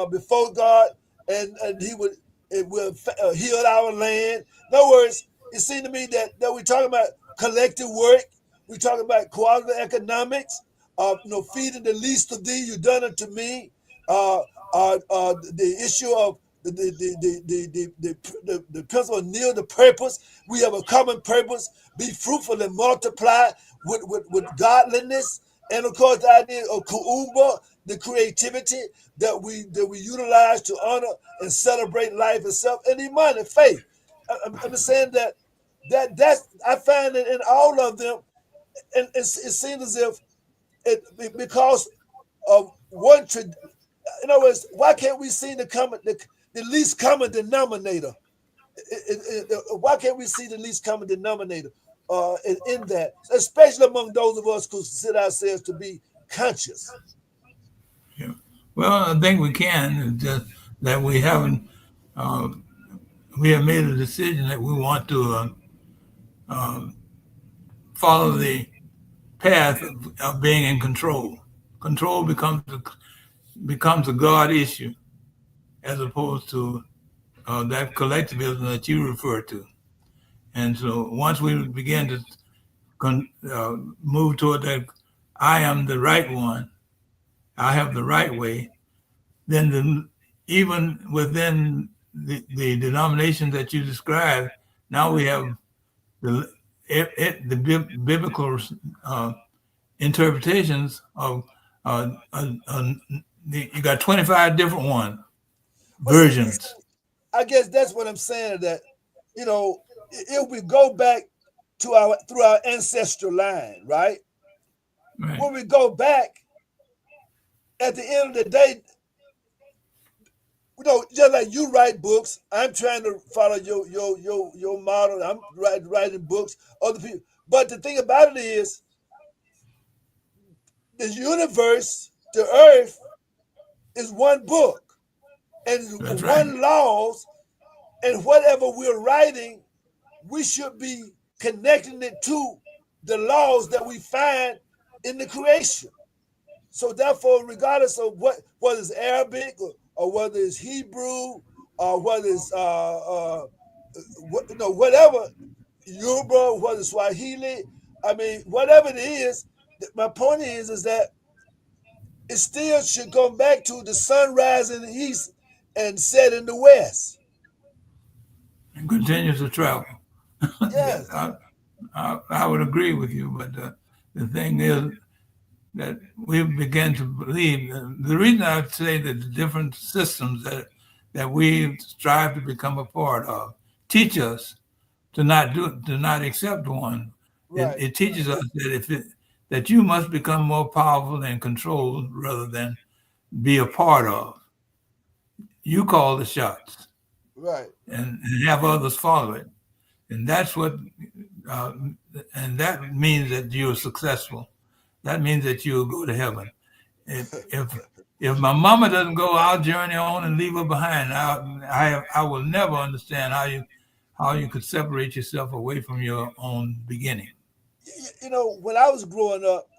before God, and it will heal our land. In other words, it seemed to me that we're talking about collective work. We're talking about cooperative economics. Feeding the least of thee, you done it to me. The issue of the principle of kneel the purpose. We have a common purpose. Be fruitful and multiply with godliness, and of course the idea of kuumba, the creativity that we utilize to honor and celebrate life itself, and iman and faith. I'm saying that's I find it in all of them, and it seems as if because of one. In other words, why can't we see the least common denominator? Why can't we see the least common denominator in that, especially among those of us who consider ourselves to be conscious? Yeah. Well, I think we can. It's just that we haven't. We have made a decision that we want to follow the path of being in control. Control becomes a God issue, as opposed to that collectivism that you refer to. And so once we begin to move toward that, I am the right one, I have the right way, then even within the denominations that you described, now we have the biblical interpretations of you got 25 different versions. I guess that's what I'm saying, that if we go back through our ancestral line, right? When we go back, at the end of the day, just like you write books, I'm trying to follow your model. I'm writing books, other people. But the thing about it is, the universe, the earth, is one book, and That's one right. laws, and whatever we're writing, we should be connecting it to the laws that we find in the creation. So therefore, regardless of whether it's Arabic or whether it's Hebrew or whether it's whatever, Yoruba, whether it's Swahili, I mean, whatever it is, my point is that it still should go back to the sunrise in the east and set in the west. And continues to travel. Yes. I would agree with you, but the thing is that we begin to believe. The reason I say that the different systems that we strive to become a part of teach us to not accept one. Right. It teaches us that you must become more powerful and controlled rather than be a part of. You call the shots, right, and have others follow it, and that's what, and that means that you're successful. That means that you'll go to heaven. If my mama doesn't go, I'll journey on and leave her behind. I will never understand how you could separate yourself away from your own beginning. When I was growing up,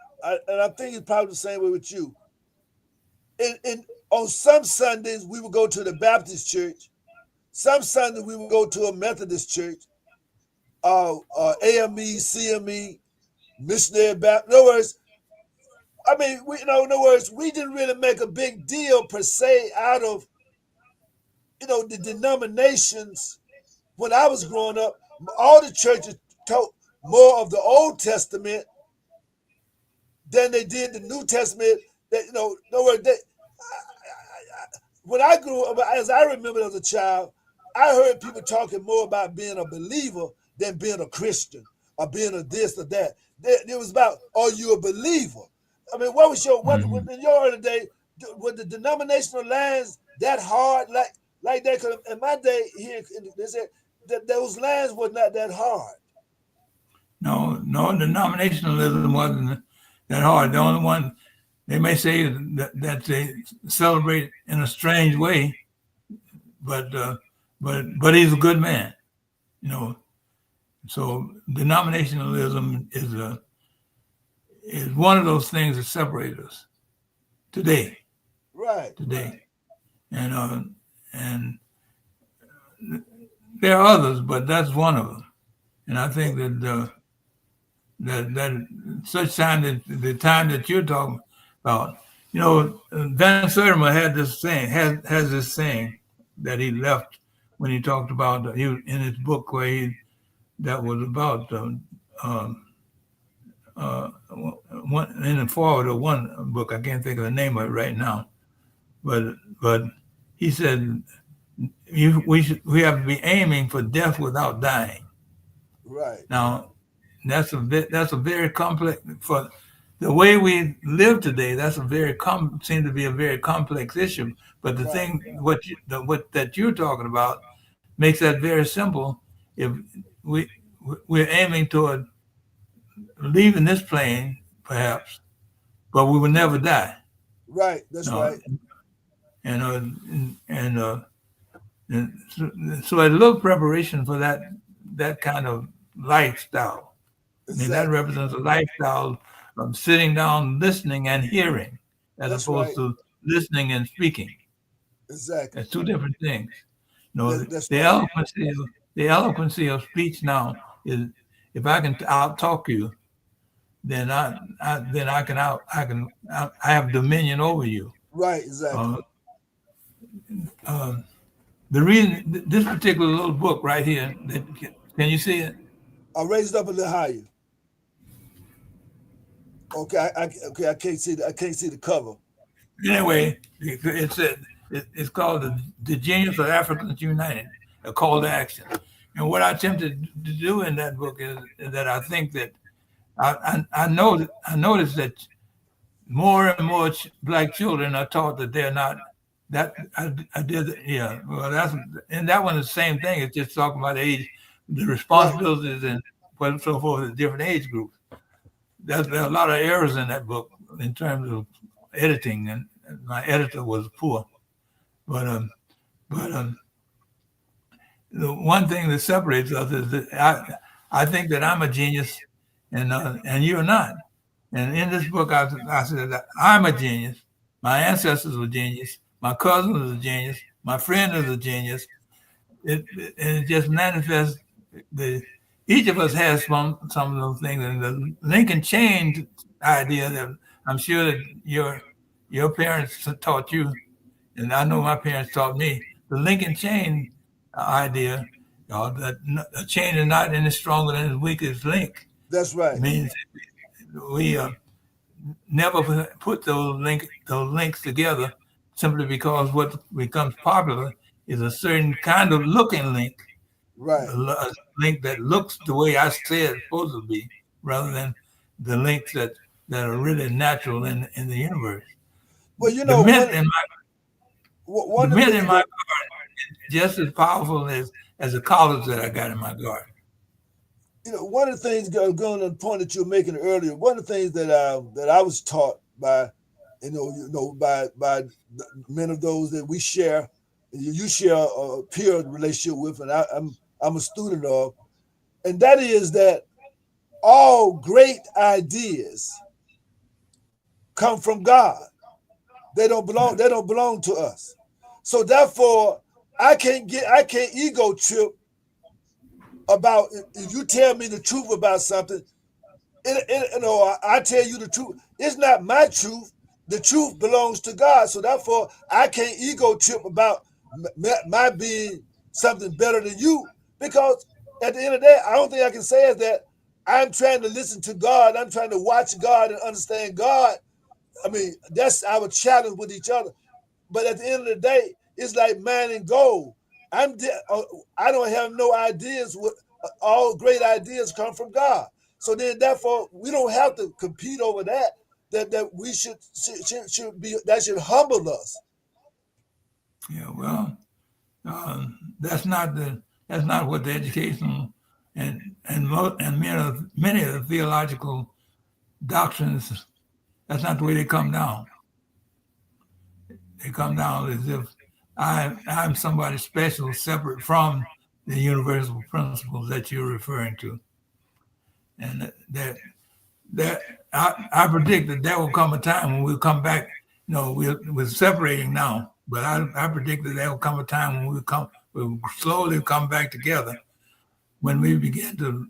and I think it's probably the same way with you. On some Sundays, we would go to the Baptist church. Some Sundays, we would go to a Methodist church, AME, CME, Missionary Baptist. In other words, in other words, we didn't really make a big deal per se out of, the denominations. When I was growing up, all the churches taught more of the Old Testament than they did the New Testament. That, in other words, when I grew up, as I remember as a child, I heard people talking more about being a believer than being a Christian or being a this or that. It was about, are you a believer? I mean, what was in your early day, were the denominational lines that hard like that? Because in my day here, they said that those lines were not that hard. No, denominationalism wasn't that hard. The only one they may say that they celebrate in a strange way, but he's a good man, you know. So denominationalism is one of those things that separate us today, Right. and there are others, but that's one of them. And I think that that such time that the time that you're talking about, you know, Van Sertima had this saying, has this saying that he left when he talked about he in his book where that was about one in the forward of one book. I can't think of the name of it right now, but he said we have to be aiming for death without dying. Right. Now, that's a very complex for the way we live today. That's seems to be a very complex issue. But the thing, what that you're talking about, makes that very simple. If we're aiming toward leaving this plane, perhaps, but we will never die. Right. That's right. And so a little preparation for that kind of lifestyle. Exactly. I mean, that represents a lifestyle of sitting down, listening, and hearing, as That's opposed to listening and speaking. Exactly. That's two different things. That's the right. eloquency of speech now is if I can out-talk you, then I have dominion over you. Right. Exactly. The reason this particular little book right here, can you see it? I'll raise it up a little higher. Okay, I can't see the cover. Anyway, it's called the Genius of Africans United, a call to action. And what I attempted to do in that book is that I think that I noticed that more and more black children are taught that they're not. That I did, yeah. Well, and that one is the same thing. It's just talking about age, the responsibilities, and so forth at different age groups. There are a lot of errors in that book in terms of editing, and my editor was poor. But the one thing that separates us is that I think that I'm a genius, and you're not. And in this book, I said that I'm a genius. My ancestors were genius. My cousin is a genius. My friend is a genius. It just manifests. Each of us has some of those things. And the link and chain idea that I'm sure that your parents taught you, and I know my parents taught me. The link and chain idea, that a chain is not any stronger than its weakest link. That's right. It means we never put those links together simply because what becomes popular is a certain kind of looking link. Right. A link that looks the way I said it's supposed to be, rather than the links that are really natural in the universe. Well, you know, the mint in my garden is just as powerful as the collards that I got in my garden. You know, one of the things, going to the point that you were making earlier, one of the things that I was taught by, by many of those that we share, you share a peer relationship with, and I'm a student of, and that is that all great ideas come from God. They don't belong to us. So therefore, I can't ego trip about if you tell me the truth about something. I tell you the truth. It's not my truth. The truth belongs to God. So therefore, I can't ego trip about my being something better than you, because at the end of the day, I don't think I can say is that I'm trying to listen to God. I'm trying to watch God and understand God. I mean, that's our challenge with each other. But at the end of the day, it's like mining gold. I don't have no ideas. All great ideas come from God. So then, therefore, we don't have to compete over that. That we should be, that should humble us. Yeah, well, that's not what the educational and many of the theological doctrines That's not the way they come down. They come down as if I'm somebody special, separate from the universal principles that you're referring to, and that I predict that there will come a time when we'll come back. You know, we're separating now, but I predict that there will come a time when we'll slowly come back together when we begin to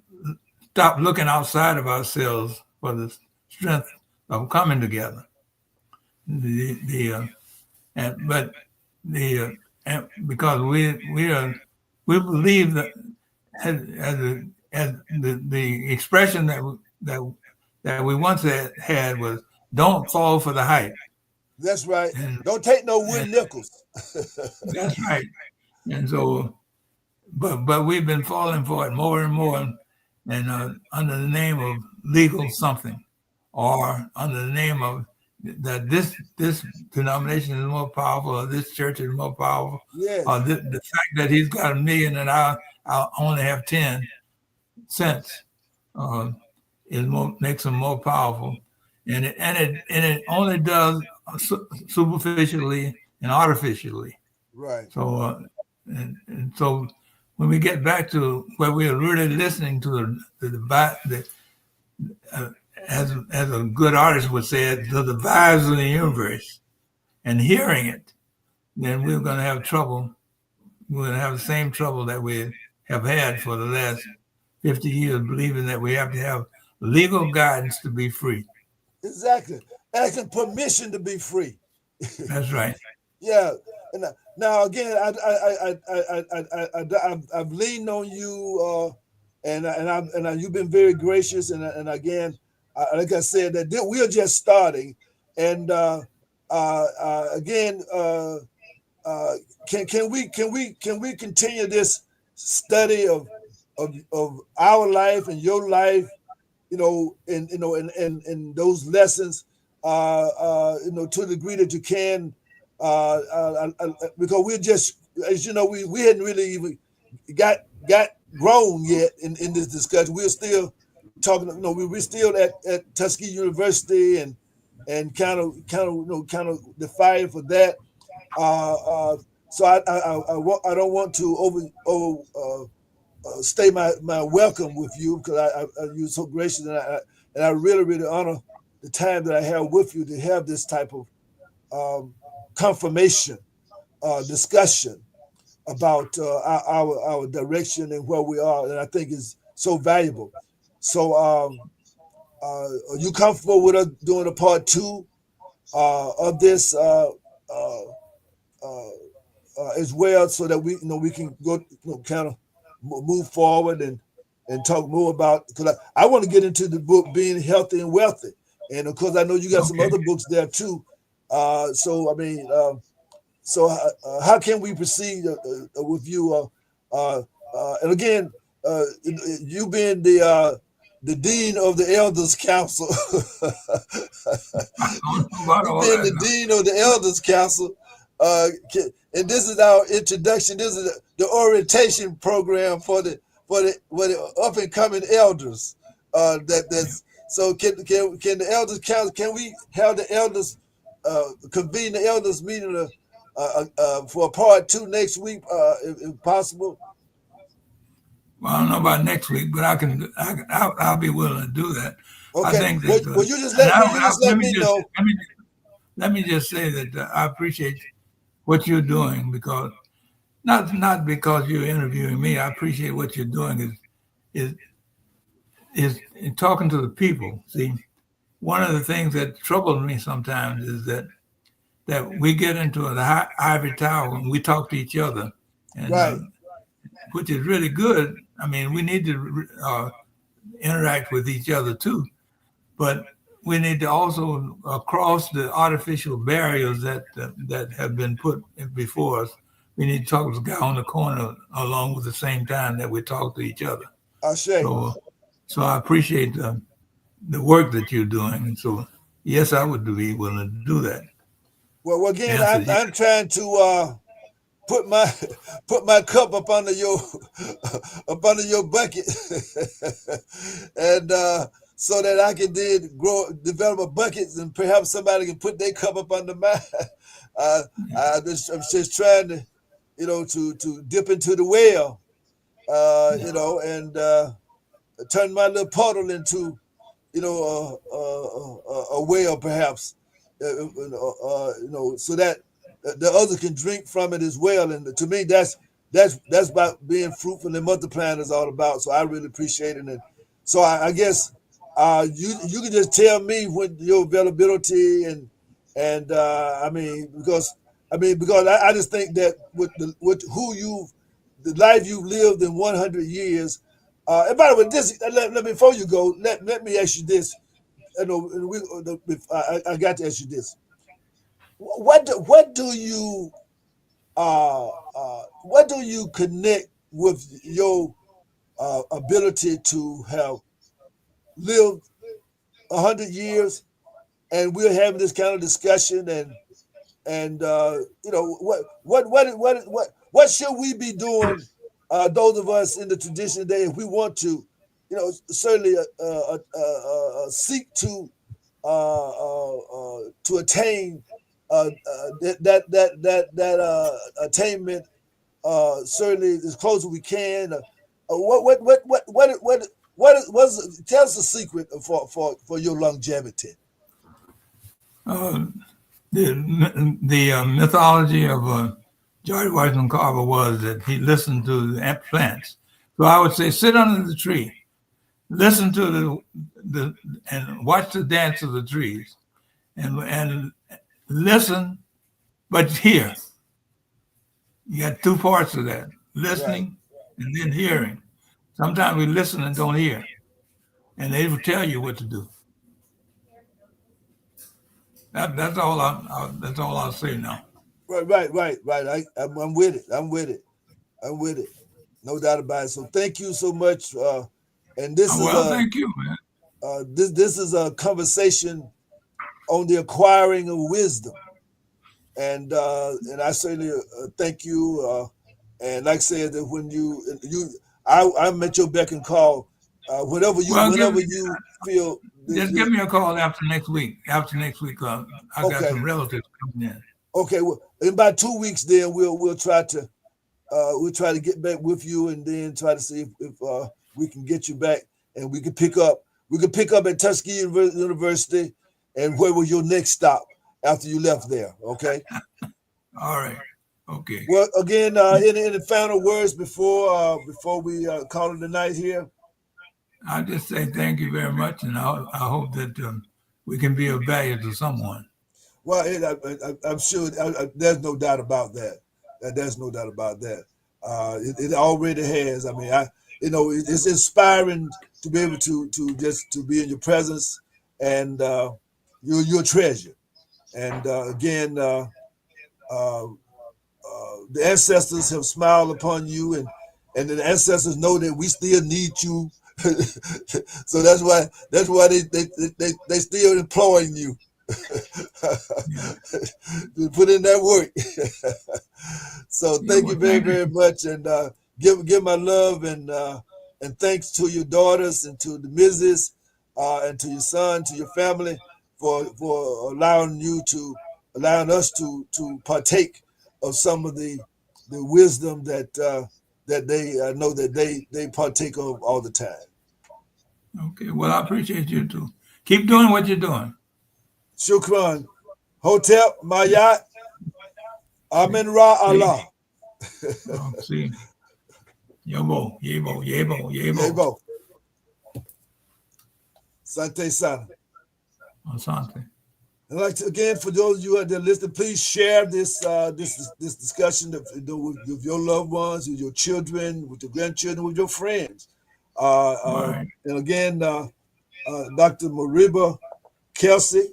stop looking outside of ourselves for the strength of coming together. Because we believe that as the expression that we once had was, don't fall for the hype. That's right. And, Don't take no wooden nickels. That's right. And so, but we've been falling for it more and more, and under the name of legal something, or under the name of that this denomination is more powerful, or this church is more powerful, Yes. or the fact that he's got 1 million and I only have 10 cents makes him more powerful, and it only does superficially and artificially. Right. So and so when we get back to where we are really listening to as a good artist would say, to the vibes of the universe, and hearing it, then we're going to have trouble. We're going to have the same trouble that we have had for the last 50 years, believing that we have to have legal guidance to be free. Exactly. Asking permission to be free. That's right. Yeah. And now again, I've leaned on you, and you've been very gracious, and again, like I said, that we're just starting, and again, can we continue this study of our life and your life, in those lessons, to the degree that you can, because we're just, as you know, we hadn't really even got grown yet in this discussion. We're still talking, we're still at Tuskegee University and kind of the fight for that. So I don't want to overstay my welcome with you, because you're so gracious, and I really honor the time that I have with you to have this type of confirmation discussion about our direction and where we are, and I think is so valuable. So are you comfortable with us doing a part 2 of this as well, so that we can go kind of move forward and talk more about, because I want to get into the book Being Healthy and Wealthy, and of course I know you got some other books there too. So I mean, how can we proceed with you? And again, you being the dean of the Elders Council, you being the dean of the Elders Council, and this is our introduction. This is the orientation program for the up and coming elders. So can the Elders Council? Can we have the elders convene the elders meeting for part 2 next week, if possible? Well, I don't know about next week, but I'll be willing to do that. Okay. I think that, well, you just let me know. Let me just say that I appreciate what you're doing, because not because you're interviewing me. I appreciate what you're doing is in talking to the people. See, one of the things that troubles me sometimes is that we get into the ivory tower and we talk to each other, and right. Which is really good. I mean, we need to interact with each other too, but we need to also cross the artificial barriers that have been put before us. We need to talk to the guy on the corner along with the same time that we talk to each other. So I appreciate the work that you're doing. And so, yes, I would be willing to do that. Well, again, I'm trying to put my cup up under your bucket, and so that I can then develop a bucket, and perhaps somebody can put their cup up under mine. I'm just trying to, to dip into the well, and turn my little puddle into, a whale, perhaps, so that the other can drink from it as well. And to me, that's about being fruitful and multiplying is all about. So I really appreciate it. And so I guess you can just tell me when your availability and because I just think that with the life you've lived in 100 years. And by the way, let me before you go, let me ask you this. I got to ask you this. What do you connect with your ability to have lived 100 years, and we're having this kind of discussion, and what should we be doing? Those of us in the tradition today, if we want to, certainly seek to attain that attainment, certainly as close as we can. Tell us the secret for your longevity. The mythology of George Washington Carver was that he listened to the plants. So I would say, sit under the tree, listen to and watch the dance of the trees, and listen, but hear. You got two parts of that: listening and then hearing. Sometimes we listen and don't hear, and they will tell you what to do. That's all I'll say now. Right. I'm with it. No doubt about it. So thank you so much. And this thank you, man. This is a conversation on the acquiring of wisdom, and I certainly thank you. And like I said, that when I'm at your beck and call. Whenever you feel. Just give me a call after next week. I got some relatives coming in. Okay, well, in about 2 weeks, then we'll try to get back with you, and then try to see if we can get you back, and we can pick up at Tuskegee University, and where was your next stop after you left there? Okay. All right. Okay. Well, again, any final words before we call it a night here? I just say thank you very much, and I hope that we can be of value to someone. Well, I'm sure there's no doubt about that. There's no doubt about that. It already has. I mean, it's inspiring to be able to be in your presence, and you're a treasure. And again, the ancestors have smiled upon you, and the ancestors know that we still need you. So that's why they still employing you to put in that work. So thank you very, very much, and give my love and thanks to your daughters and to the Mrs. And to your son, to your family for allowing us to partake of some of the wisdom that they know that they partake of all the time. Okay, well, I appreciate you too. Keep doing what you're doing. Shukran. Hotep, Mayat, Amen Ra Allah. See. Yebo. Sante Sana. Asante. I'd like to, again, for those of you out there listening, please share this discussion with your loved ones, with your children, with your grandchildren, with your friends. Right. And again, Dr. Mariba Kelsey,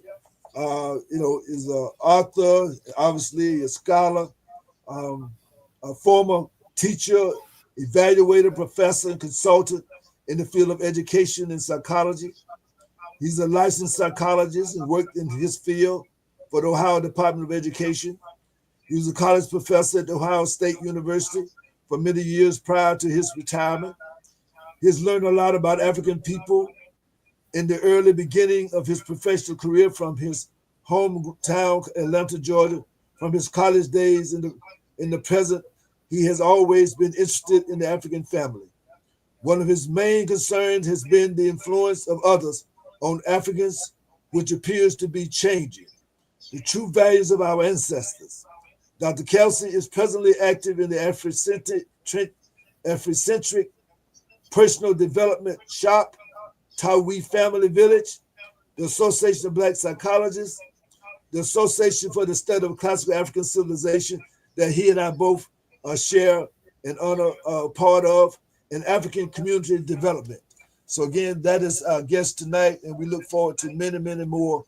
is an author, obviously a scholar, a former teacher, evaluator, professor, and consultant in the field of education and psychology. He's a licensed psychologist and worked in his field for the Ohio Department of Education. He was a college professor at the Ohio State University for many years prior to his retirement. He's learned a lot about African people in the early beginning of his professional career from his hometown, Atlanta, Georgia, from his college days in the present, he has always been interested in the African family. One of his main concerns has been the influence of others on Africans, which appears to be changing the true values of our ancestors. Dr. Kelsey is presently active in the Afrocentric Personal Development Shop, Tawi Family Village, the Association of Black Psychologists, the Association for the Study of Classical African Civilization that he and I both share and honor part of, and African Community Development. So again, that is our guest tonight, and we look forward to many, many more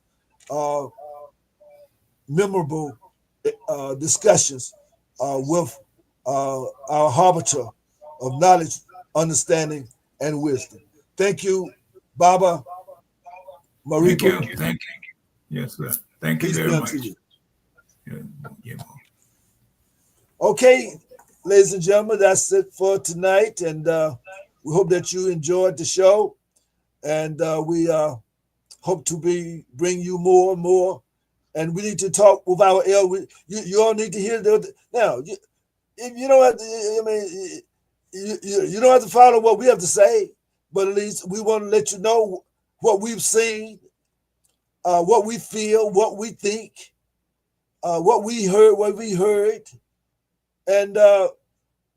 memorable discussions with our harbinger of knowledge, understanding, and wisdom. Thank you, Baba Maripa. Thank you. Thank you. Yes, sir. Thank you Peace very be much. unto you. Yeah. Okay, ladies and gentlemen, that's it for tonight, and we hope that you enjoyed the show, and we hope to bring you more and more. And we need to talk with our elders. You all need to hear now. You know what? I mean, you don't have to follow what we have to say, but at least we want to let you know what we've seen, what we feel, what we think, what we heard, and I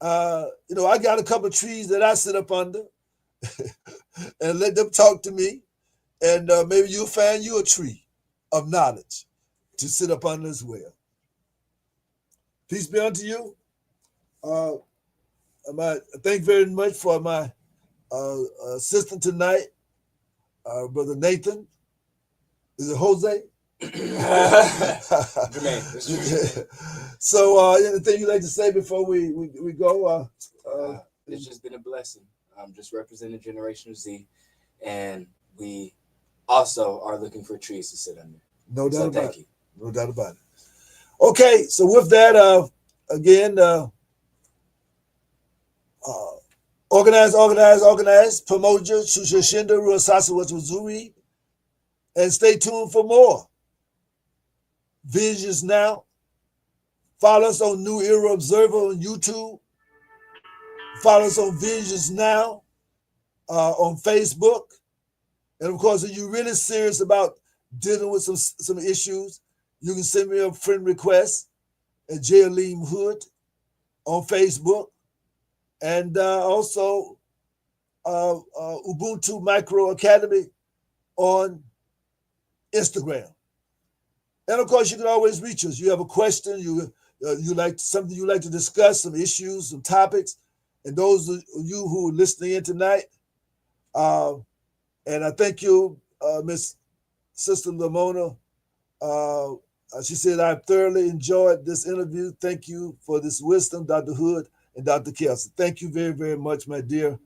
got a couple of trees that I sit up under, and let them talk to me, and maybe you'll find you a tree of knowledge to sit up under as well. Peace be unto you. Thank you very much for my assistant tonight, Brother Nathan. Is it Jose? So, anything you'd like to say before we go? It's just been a blessing. Just representing Generation Z, and we also are looking for trees to sit under. No doubt about Thank you. No doubt about it. Okay, so with that, again, organize, promote your Shushashinda Ruasasa Wazuri, and stay tuned for more Visions Now. Follow us on New Era Observer on YouTube. Follow us on Visions Now on Facebook. And of course, if you're really serious about dealing with some issues, you can send me a friend request at J.Aleem Hood on Facebook, and also Ubuntu Micro Academy on Instagram. And of course, you can always reach us. You have a question, you like something you like to discuss, some issues, some topics, and those of you who are listening in tonight. And I thank you, Miss Sister Lamona. She said, I thoroughly enjoyed this interview. Thank you for this wisdom, Dr. Hood and Dr. Kelsey. Thank you very, very much, my dear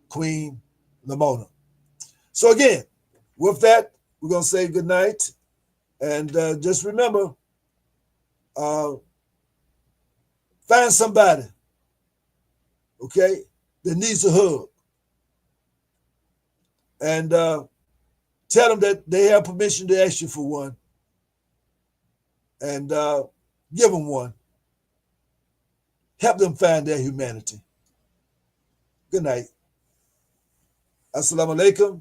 Queen Lamona. So again, with that, we're going to say good night. And just remember, find somebody, okay, that needs a hug. And tell them that they have permission to ask you for one. And give them one. Help them find their humanity. Good night. Assalamu alaikum.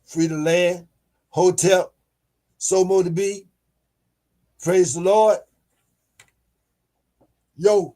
Free the land. Hotel. Somo to be. Praise the Lord. Yo.